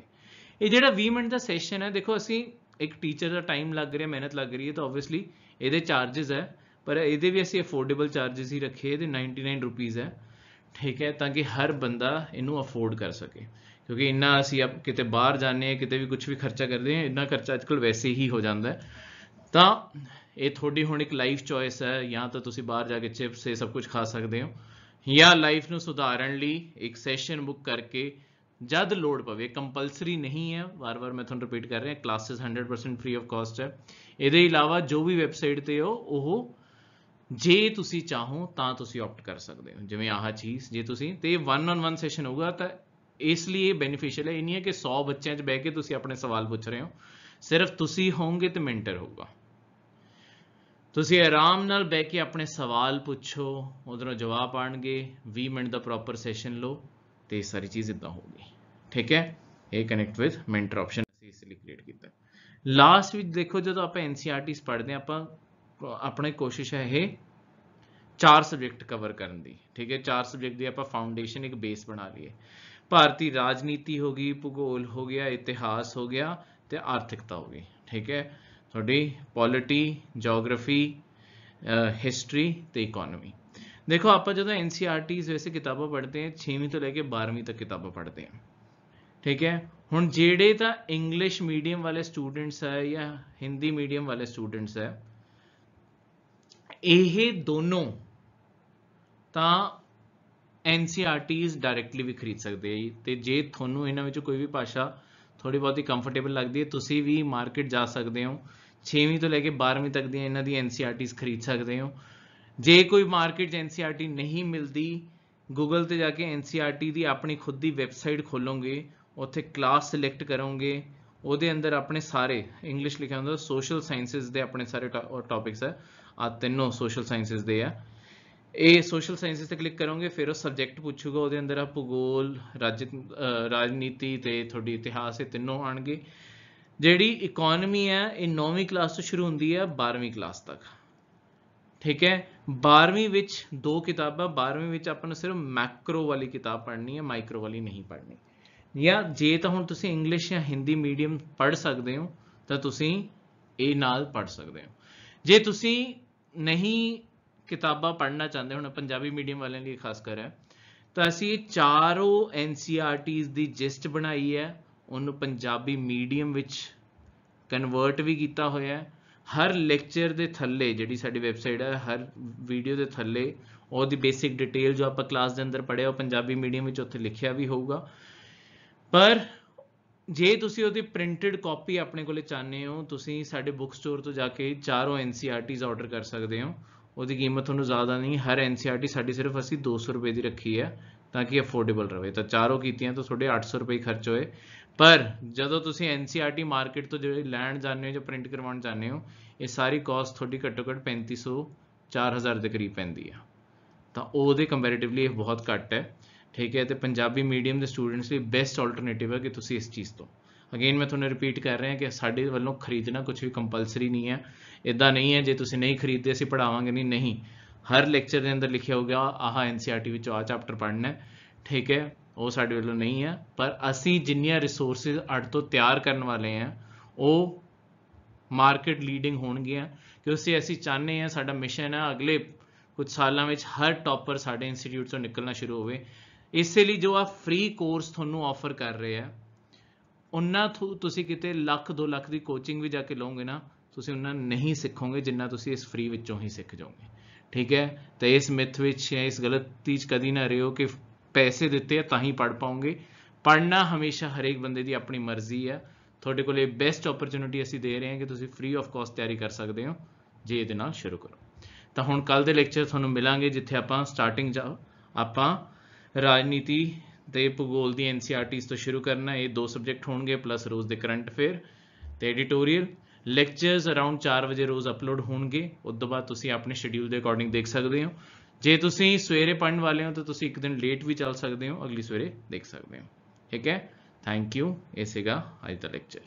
ਇਹ ਜਿਹੜਾ 20 ਮਿੰਟ ਦਾ ਸੈਸ਼ਨ ਹੈ, ਦੇਖੋ ਅਸੀਂ ਇੱਕ ਟੀਚਰ ਦਾ ਟਾਈਮ ਲੱਗ ਰਿਹਾ, ਮਿਹਨਤ ਲੱਗ ਰਹੀ ਹੈ, ਤਾਂ ਓਬਵੀਅਸਲੀ ਇਹਦੇ ਚਾਰजेस ਹੈ, ਪਰ ਇਹਦੇ ਵੀ ਅਸੀਂ ਅਫੋਰਡੇਬਲ ਚਾਰजेस ਹੀ ਰੱਖੇ, ਇਹਦੇ 99 ਰੁਪੀਜ਼ ਹੈ, ਠੀਕ ਹੈ, ਤਾਂ ਕਿ ਹਰ ਬੰਦਾ ਇਹਨੂੰ ਅਫੋਰਡ ਕਰ ਸਕੇ। ਕਿਉਂਕਿ ਇੰਨਾ ਅਸੀਂ ਕਿਤੇ ਬਾਹਰ ਜਾਂਦੇ ਹਾਂ, ਕਿਤੇ ਵੀ ਕੁਝ ਵੀ ਖਰਚਾ ਕਰਦੇ ਹਾਂ, ਇੰਨਾ ਖਰਚਾ ਅੱਜ ਕੱਲ੍ਹ ਵੈਸੇ ਹੀ ਹੋ ਜਾਂਦਾ ਹੈ। ਤਾਂ ਇਹ ਤੁਹਾਡੀ ਹੁਣ ਇੱਕ ਲਾਈਫ ਚੋਇਸ ਹੈ, ਜਾਂ ਤਾਂ ਤੁਸੀਂ ਬਾਹਰ ਜਾ ਕੇ ਚਿਪਸ ਇਹ ਸਭ ਕੁਝ ਖਾ ਸਕਦੇ ਹੋ, ਜਾਂ ਲਾਈਫ ਨੂੰ ਸੁਧਾਰਨ ਲਈ ਇੱਕ ਸੈਸ਼ਨ ਬੁੱਕ ਕਰਕੇ ਜਦ ਲੋੜ ਪਵੇ, ਕੰਪਲਸਰੀ ਨਹੀਂ ਹੈ, ਵਾਰ-ਵਾਰ ਮੈਂ ਤੁਹਾਨੂੰ ਰਿਪੀਟ ਕਰ ਰਿਹਾ, ਕਲਾਸਿਸ 100% ਫ੍ਰੀ ਆਫ ਕਾਸਟ ਹੈ। ਇਹਦੇ ਇਲਾਵਾ ਜੋ ਵੀ ਵੈਬਸਾਈਟ ਤੇ ਹੋ ਉਹ ਜੇ ਤੁਸੀਂ ਚਾਹੋ ਤਾਂ ਤੁਸੀਂ ਆਪਟ ਕਰ ਸਕਦੇ ਹੋ, ਜਿਵੇਂ ਆਹ ਚੀਜ਼ ਜੇ ਤੁਸੀਂ, ਤੇ 1-on-1 ਸੈਸ਼ਨ ਹੋਊਗਾ, ਤਾਂ ਇਸ ਲਈ ਇਹ ਬੈਨੀਫੀਸ਼ੀਅਲ ਹੈ। ਇਹ ਨਹੀਂ ਹੈ ਕਿ 100 ਬੱਚਿਆਂ 'ਚ ਬਹਿ ਕੇ ਤੁਸੀਂ ਆਪਣੇ ਸਵਾਲ ਪੁੱਛ ਰਹੇ ਹੋ, ਸਿਰਫ ਤੁਸੀਂ ਹੋਵੋਗੇ ਤੇ ਮੈਂਟਰ ਹੋਊਗਾ। ਤੁਸੀਂ ਆਰਾਮ ਨਾਲ ਬਹਿ ਕੇ ਆਪਣੇ ਸਵਾਲ ਪੁੱਛੋ, ਉਧਰੋਂ ਜਵਾਬ ਆਣਗੇ, 20 ਮਿੰਟ ਦਾ ਪ੍ਰੋਪਰ ਸੈਸ਼ਨ ਲਓ ਤੇ ਇਹ ਸਾਰੀ ਚੀਜ਼ ਇਦਾਂ ਹੋਊਗੀ। ਠੀਕ ਹੈ, ਇਹ ਕਨੈਕਟ ਵਿਦ ਮੈਂਟਰ ਆਪਸ਼ਨ ਅਸੀਂ ਇਸ ਲਈ ਕ੍ਰੀਏਟ ਕੀਤਾ। ਲਾਸਟ ਵਿੱਚ ਦੇਖੋ ਜਦੋਂ ਆਪਾਂ NCERTs ਪੜ੍ਹਦੇ ਹਾਂ, ਆਪਾਂ ਆਪਣੀ ਕੋਸ਼ਿਸ਼ ਹੈ ਇਹ 4 ਸਬਜੈਕਟ ਕਵਰ ਕਰਨ ਦੀ। ਠੀਕ ਹੈ, 4 ਸਬਜੈਕਟ ਦੀ ਆਪਾਂ ਫਾਊਂਡੇਸ਼ਨ ਇੱਕ ਬੇਸ ਬਣਾ ਲਈਏ। ਭਾਰਤੀ ਰਾਜਨੀਤੀ ਹੋ ਗਈ, ਭੂਗੋਲ ਹੋ ਗਿਆ, ਇਤਿਹਾਸ ਹੋ ਗਿਆ ਤੇ ਆਰਥਿਕਤਾ ਹੋ ਗਈ। ਠੀਕ ਹੈ, ਤੁਹਾਡੀ ਪੋਲਿਟੀ, ਜੀਓਗ੍ਰਾਫੀ, ਹਿਸਟਰੀ ਤੇ ਇਕੋਨਮੀ। ਦੇਖੋ ਆਪਾਂ ਜਦੋਂ NCERTs ਵੈਸੇ ਕਿਤਾਬਾਂ ਪੜ੍ਹਦੇ ਹਾਂ 6ਵੀਂ ਤੋਂ ਲੈ ਕੇ 12ਵੀਂ ਤੱਕ ਕਿਤਾਬਾਂ ਪੜ੍ਹਦੇ ਹਾਂ। ਠੀਕ ਹੈ, ਹੁਣ ਜਿਹੜੇ ਤਾਂ ਇੰਗਲਿਸ਼ ਮੀਡੀਅਮ ਵਾਲੇ ਸਟੂਡੈਂਟਸ ਹੈ ਜਾਂ ਹਿੰਦੀ ਮੀਡੀਅਮ ਵਾਲੇ ਸਟੂਡੈਂਟਸ ਹੈ, ਇਹ ਦੋਨੋਂ ਤਾਂ NCERTs ਡਾਇਰੈਕਟਲੀ ਵੀ ਖਰੀਦ ਸਕਦੇ ਆ। ਤੇ ਜੇ ਤੁਹਾਨੂੰ ਇਹਨਾਂ ਵਿੱਚੋਂ ਕੋਈ ਵੀ ਭਾਸ਼ਾ ਥੋੜੀ ਬਹੁਤੀ ਕੰਫਰਟੇਬਲ ਲੱਗਦੀ ਹੈ, ਤੁਸੀਂ ਵੀ ਮਾਰਕੀਟ ਜਾ ਸਕਦੇ ਹੋ, 6ਵੀਂ ਤੋਂ ਲੈ ਕੇ 12ਵੀਂ ਤੱਕ ਦੀਆਂ ਇਹਨਾਂ ਦੀ NCERTs ਖਰੀਦ ਸਕਦੇ ਹੋ। ਜੇ ਕੋਈ ਮਾਰਕੀਟ 'ਚ NCERT ਨਹੀਂ ਮਿਲਦੀ, ਗੂਗਲ ਤੇ ਜਾ ਕੇ NCERT ਦੀ ਆਪਣੀ ਖੁਦ ਦੀ ਵੈਬਸਾਈਟ ਖੋਲੋਗੇ, ਉੱਥੇ ਕਲਾਸ ਸਿਲੈਕਟ ਕਰੋਗੇ, ਉਹਦੇ ਅੰਦਰ ਆਪਣੇ ਸਾਰੇ ਇੰਗਲਿਸ਼ ਲਿਖਿਆ ਹੁੰਦਾ, ਸੋਸ਼ਲ ਸਾਇੰਸਿਸ ਦੇ ਆਪਣੇ ਸਾਰੇ ਟੌਪਿਕਸ ਹੈ, ਆ ਤਿੰਨੋਂ ਸੋਸ਼ਲ ਸਾਇੰਸਿਸ ਦੇ ਆ। ਇਹ ਸੋਸ਼ਲ ਸਾਇੰਸਿਸ ਤੇ ਕਲਿੱਕ ਕਰੋਗੇ, ਫਿਰ ਉਹ ਸਬਜੈਕਟ ਪੁੱਛੂਗਾ, ਉਹਦੇ ਅੰਦਰ ਆ ਭੂਗੋਲ, ਰਾਜਨੀਤੀ ਤੇ ਤੁਹਾਡੀ ਇਤਿਹਾਸ, ਇਹ ਤਿੰਨੋਂ ਆਣਗੇ। ਜਿਹੜੀ ਇਕੋਨਮੀ ਹੈ ਇਹ 9ਵੀਂ ਕਲਾਸ ਤੋਂ ਸ਼ੁਰੂ ਹੁੰਦੀ ਹੈ 12ਵੀਂ ਕਲਾਸ ਤੱਕ। ਠੀਕ ਹੈ, 12ਵੀਂ ਵਿੱਚ 2 ਕਿਤਾਬਾਂ, 12ਵੀਂ ਵਿੱਚ ਆਪਾਂ ਨੂੰ ਸਿਰਫ ਮੈਕਰੋ ਵਾਲੀ ਕਿਤਾਬ ਪੜ੍ਹਨੀ ਹੈ, ਮਾਈਕਰੋ ਵਾਲੀ ਨਹੀਂ ਪੜ੍ਹਨੀ। ਜਾਂ ਜੇ ਤਾਂ ਹੁਣ ਤੁਸੀਂ ਇੰਗਲਿਸ਼ ਜਾਂ ਹਿੰਦੀ ਮੀਡੀਅਮ ਪੜ੍ਹ ਸਕਦੇ ਹੋ ਤਾਂ ਤੁਸੀਂ ਇਹ ਨਾਲ ਪੜ੍ਹ ਸਕਦੇ ਹੋ। ਜੇ ਤੁਸੀਂ ਨਹੀਂ ਕਿਤਾਬਾਂ ਪੜ੍ਹਨਾ ਚਾਹੁੰਦੇ, ਹੁਣ ਪੰਜਾਬੀ ਮੀਡੀਅਮ ਵਾਲਿਆਂ ਲਈ ਖਾਸ ਕਰ ਹੈ, ਤਾਂ ਅਸੀਂ ਇਹ ਚਾਰੋਂ NCERTs ਦੀ ਜਿਸਟ ਬਣਾਈ ਹੈ, ਉਹਨੂੰ ਪੰਜਾਬੀ ਮੀਡੀਅਮ ਵਿੱਚ ਕਨਵਰਟ ਵੀ ਕੀਤਾ ਹੋਇਆ ਹੈ। ਹਰ ਲੈਕਚਰ ਦੇ ਥੱਲੇ ਜਿਹੜੀ ਸਾਡੀ ਵੈਬਸਾਈਟ ਹੈ, ਹਰ ਵੀਡੀਓ ਦੇ ਥੱਲੇ ਉਹਦੀ ਬੇਸਿਕ ਡਿਟੇਲ ਜੋ ਆਪਾਂ ਕਲਾਸ ਦੇ ਅੰਦਰ ਪੜ੍ਹਿਆ ਉਹ ਪੰਜਾਬੀ ਮੀਡੀਅਮ ਵਿੱਚ ਉੱਥੇ ਲਿਖਿਆ ਵੀ ਹੋਊਗਾ। ਪਰ ਜੇ ਤੁਸੀਂ ਉਹਦੀ ਪ੍ਰਿੰਟਡ ਕਾਪੀ ਆਪਣੇ ਕੋਲੇ ਚਾਹੁੰਦੇ ਹੋ, ਤੁਸੀਂ ਸਾਡੇ ਬੁੱਕ ਸਟੋਰ ਤੋਂ ਜਾ ਕੇ ਚਾਰੋਂ NCERTs ਆਰਡਰ ਕਰ ਸਕਦੇ ਹੋ। ਉਹਦੀ ਕੀਮਤ ਤੁਹਾਨੂੰ ਜ਼ਿਆਦਾ ਨਹੀਂ, ਹਰ NCERT ਸਾਡੀ ਸਿਰਫ ਅਸੀਂ 200 ਰੁਪਏ ਦੀ ਰੱਖੀ ਹੈ ਤਾਂ ਕਿ ਅਫੋਰਡੇਬਲ ਰਹੇ। ਤਾਂ ਚਾਰੋਂ ਕੀਤੀਆਂ ਤਾਂ ਤੁਹਾਡੇ 800 ਰੁਪਏ ਖਰਚ ਹੋਏ। ਪਰ ਜਦੋਂ ਤੁਸੀਂ NCERT ਮਾਰਕੀਟ ਤੋਂ ਜਿਹੜੇ ਲੈਣ ਜਾਂਦੇ ਹੋ ਜਾਂ ਪ੍ਰਿੰਟ ਕਰਵਾਉਣ ਜਾਂਦੇ ਹੋ, ਇਹ ਸਾਰੀ ਕਾਸਟ ਤੁਹਾਡੀ ਘੱਟੋ ਘੱਟ 3500 4000 ਦੇ ਕਰੀਬ ਪੈਂਦੀ ਆ, ਤਾਂ ਉਹਦੇ ਕੰਪੈਰੀਟਿਵਲੀ ਇਹ ਬਹੁਤ ਘੱਟ ਹੈ। ਠੀਕ ਹੈ, ਤੇ ਪੰਜਾਬੀ ਮੀਡੀਅਮ ਦੇ ਸਟੂਡੈਂਟਸ ਲਈ ਬੈਸਟ ਆਲਟਰਨੇਟਿਵ ਹੈ ਕਿ ਤੁਸੀਂ ਇਸ ਚੀਜ਼ ਤੋਂ, ਅਗੇਨ ਮੈਂ ਤੁਹਾਨੂੰ ਰਿਪੀਟ ਕਰ ਰਿਹਾ ਕਿ ਸਾਡੇ ਵੱਲੋਂ ਖਰੀਦਣਾ ਕੁਝ ਵੀ ਕੰਪਲਸਰੀ ਨਹੀਂ ਹੈ। ਇੱਦਾਂ ਨਹੀਂ ਹੈ ਜੇ ਤੁਸੀਂ ਨਹੀਂ ਖਰੀਦਦੇ ਅਸੀਂ ਪੜ੍ਹਾਵਾਂਗੇ ਨਹੀਂ, ਹਰ ਲੈਕਚਰ ਦੇ ਅੰਦਰ ਲਿਖਿਆ ਹੋਊਗਾ ਆਹ NCERT ਵਿੱਚੋਂ ਆਹ ਚੈਪਟਰ ਪੜ੍ਹਨਾ ਹੈ। ਠੀਕ ਹੈ, ਉਹ ਸਾਡੇ ਵੱਲੋਂ ਨਹੀਂ ਹੈ, ਪਰ ਅਸੀਂ ਜਿੰਨੀਆਂ ਰਿਸੋਰਸਿਸ ਅੱਡ ਤੋਂ ਤਿਆਰ ਕਰਨ ਵਾਲੇ ਹਾਂ ਉਹ ਮਾਰਕੀਟ ਲੀਡਿੰਗ ਹੋਣਗੀਆਂ, ਕਿਉਂਕਿ ਅਸੀਂ ਚਾਹੁੰਦੇ ਹਾਂ, ਸਾਡਾ ਮਿਸ਼ਨ ਹੈ ਅਗਲੇ ਕੁਝ ਸਾਲਾਂ ਵਿੱਚ ਹਰ ਟੌਪਰ ਸਾਡੇ ਇੰਸਟੀਚਿਊਟ ਤੋਂ ਨਿਕਲਣਾ ਸ਼ੁਰੂ ਹੋਵੇ। ਇਸੇ ਲਈ ਜੋ ਆ ਫ੍ਰੀ ਕੋਰਸ ਤੁਹਾਨੂੰ ਆਫਰ ਕਰ ਰਹੇ ਆ, ਉਹਨਾਂ ਤੁਸੀਂ ਕਿਤੇ ਲੱਖ 2 ਲੱਖ ਦੀ ਕੋਚਿੰਗ ਵੀ ਜਾ ਕੇ ਲਓਗੇ ਨਾ, ਤੁਸੀਂ ਉਹਨਾਂ ਨਹੀਂ ਸਿੱਖੋਗੇ ਜਿੰਨਾ ਤੁਸੀਂ ਇਸ ਫ੍ਰੀ ਵਿੱਚੋਂ ਹੀ ਸਿੱਖ ਜਾਓਗੇ। ਠੀਕ ਹੈ, ਤਾਂ ਇਸ ਮਿਥ ਵਿੱਚ ਜਾਂ ਇਸ ਗਲਤੀ 'ਚ ਕਦੀ ਨਾ ਰਹੋ ਕਿ ਪੈਸੇ ਦਿੱਤੇ ਆ ਤਾਂ ਹੀ ਪੜ੍ਹ ਪਾਓਗੇ। ਪੜ੍ਹਨਾ ਹਮੇਸ਼ਾ ਹਰੇਕ ਬੰਦੇ ਦੀ ਆਪਣੀ ਮਰਜ਼ੀ ਹੈ। ਤੁਹਾਡੇ ਕੋਲ ਇਹ ਬੈਸਟ ਓਪਰਚੁਨਿਟੀ ਅਸੀਂ ਦੇ ਰਹੇ ਹਾਂ ਕਿ ਤੁਸੀਂ ਫ੍ਰੀ ਆਫ ਕਾਸਟ ਤਿਆਰੀ ਕਰ ਸਕਦੇ ਹੋ ਜੇ ਇਹਦੇ ਨਾਲ ਸ਼ੁਰੂ ਕਰੋ। ਤਾਂ ਹੁਣ ਕੱਲ੍ਹ ਦੇ ਲੈਕਚਰ ਤੁਹਾਨੂੰ ਮਿਲਾਂਗੇ ਜਿੱਥੇ ਆਪਾਂ ਸਟਾਰਟਿੰਗ ਆਪਾਂ ਰਾਜਨੀਤੀ ਤੇ ਭੂਗੋਲ ਦੀ NCERTs ਤੋਂ ਸ਼ੁਰੂ ਕਰਨਾ। ਇਹ 2 ਸਬਜੈਕਟ ਹੋਣਗੇ ਪਲੱਸ ਰੋਜ਼ ਦੇ ਕਰੰਟ ਅਫੇਅਰ ਤੇ ਐਡੀਟੋਰੀਅਲ। ਲੈਕਚਰਸ ਅਰਾਊਂਡ 4 ਵਜੇ ਰੋਜ਼ ਅਪਲੋਡ ਹੋਣਗੇ। ਉਸ ਤੋਂ ਬਾਅਦ ਤੁਸੀਂ ਆਪਣੇ ਸ਼ਡਿਊਲ ਦੇ ਅਕੋਰਡਿੰਗ ਦੇਖ ਸਕਦੇ ਹੋ। ਜੇ ਤੁਸੀਂ ਸਵੇਰੇ ਪੜ੍ਹਨ ਵਾਲੇ ਹੋ ਤਾਂ ਤੁਸੀਂ ਇੱਕ ਦਿਨ ਲੇਟ ਵੀ ਚੱਲ ਸਕਦੇ ਹੋ, ਅਗਲੀ ਸਵੇਰੇ ਦੇਖ ਸਕਦੇ ਹੋ। ਠੀਕ ਹੈ, ਥੈਂਕ ਯੂ। ਇਹ ਸੀਗਾ ਅੱਜ ਦਾ ਲੈਕਚਰ।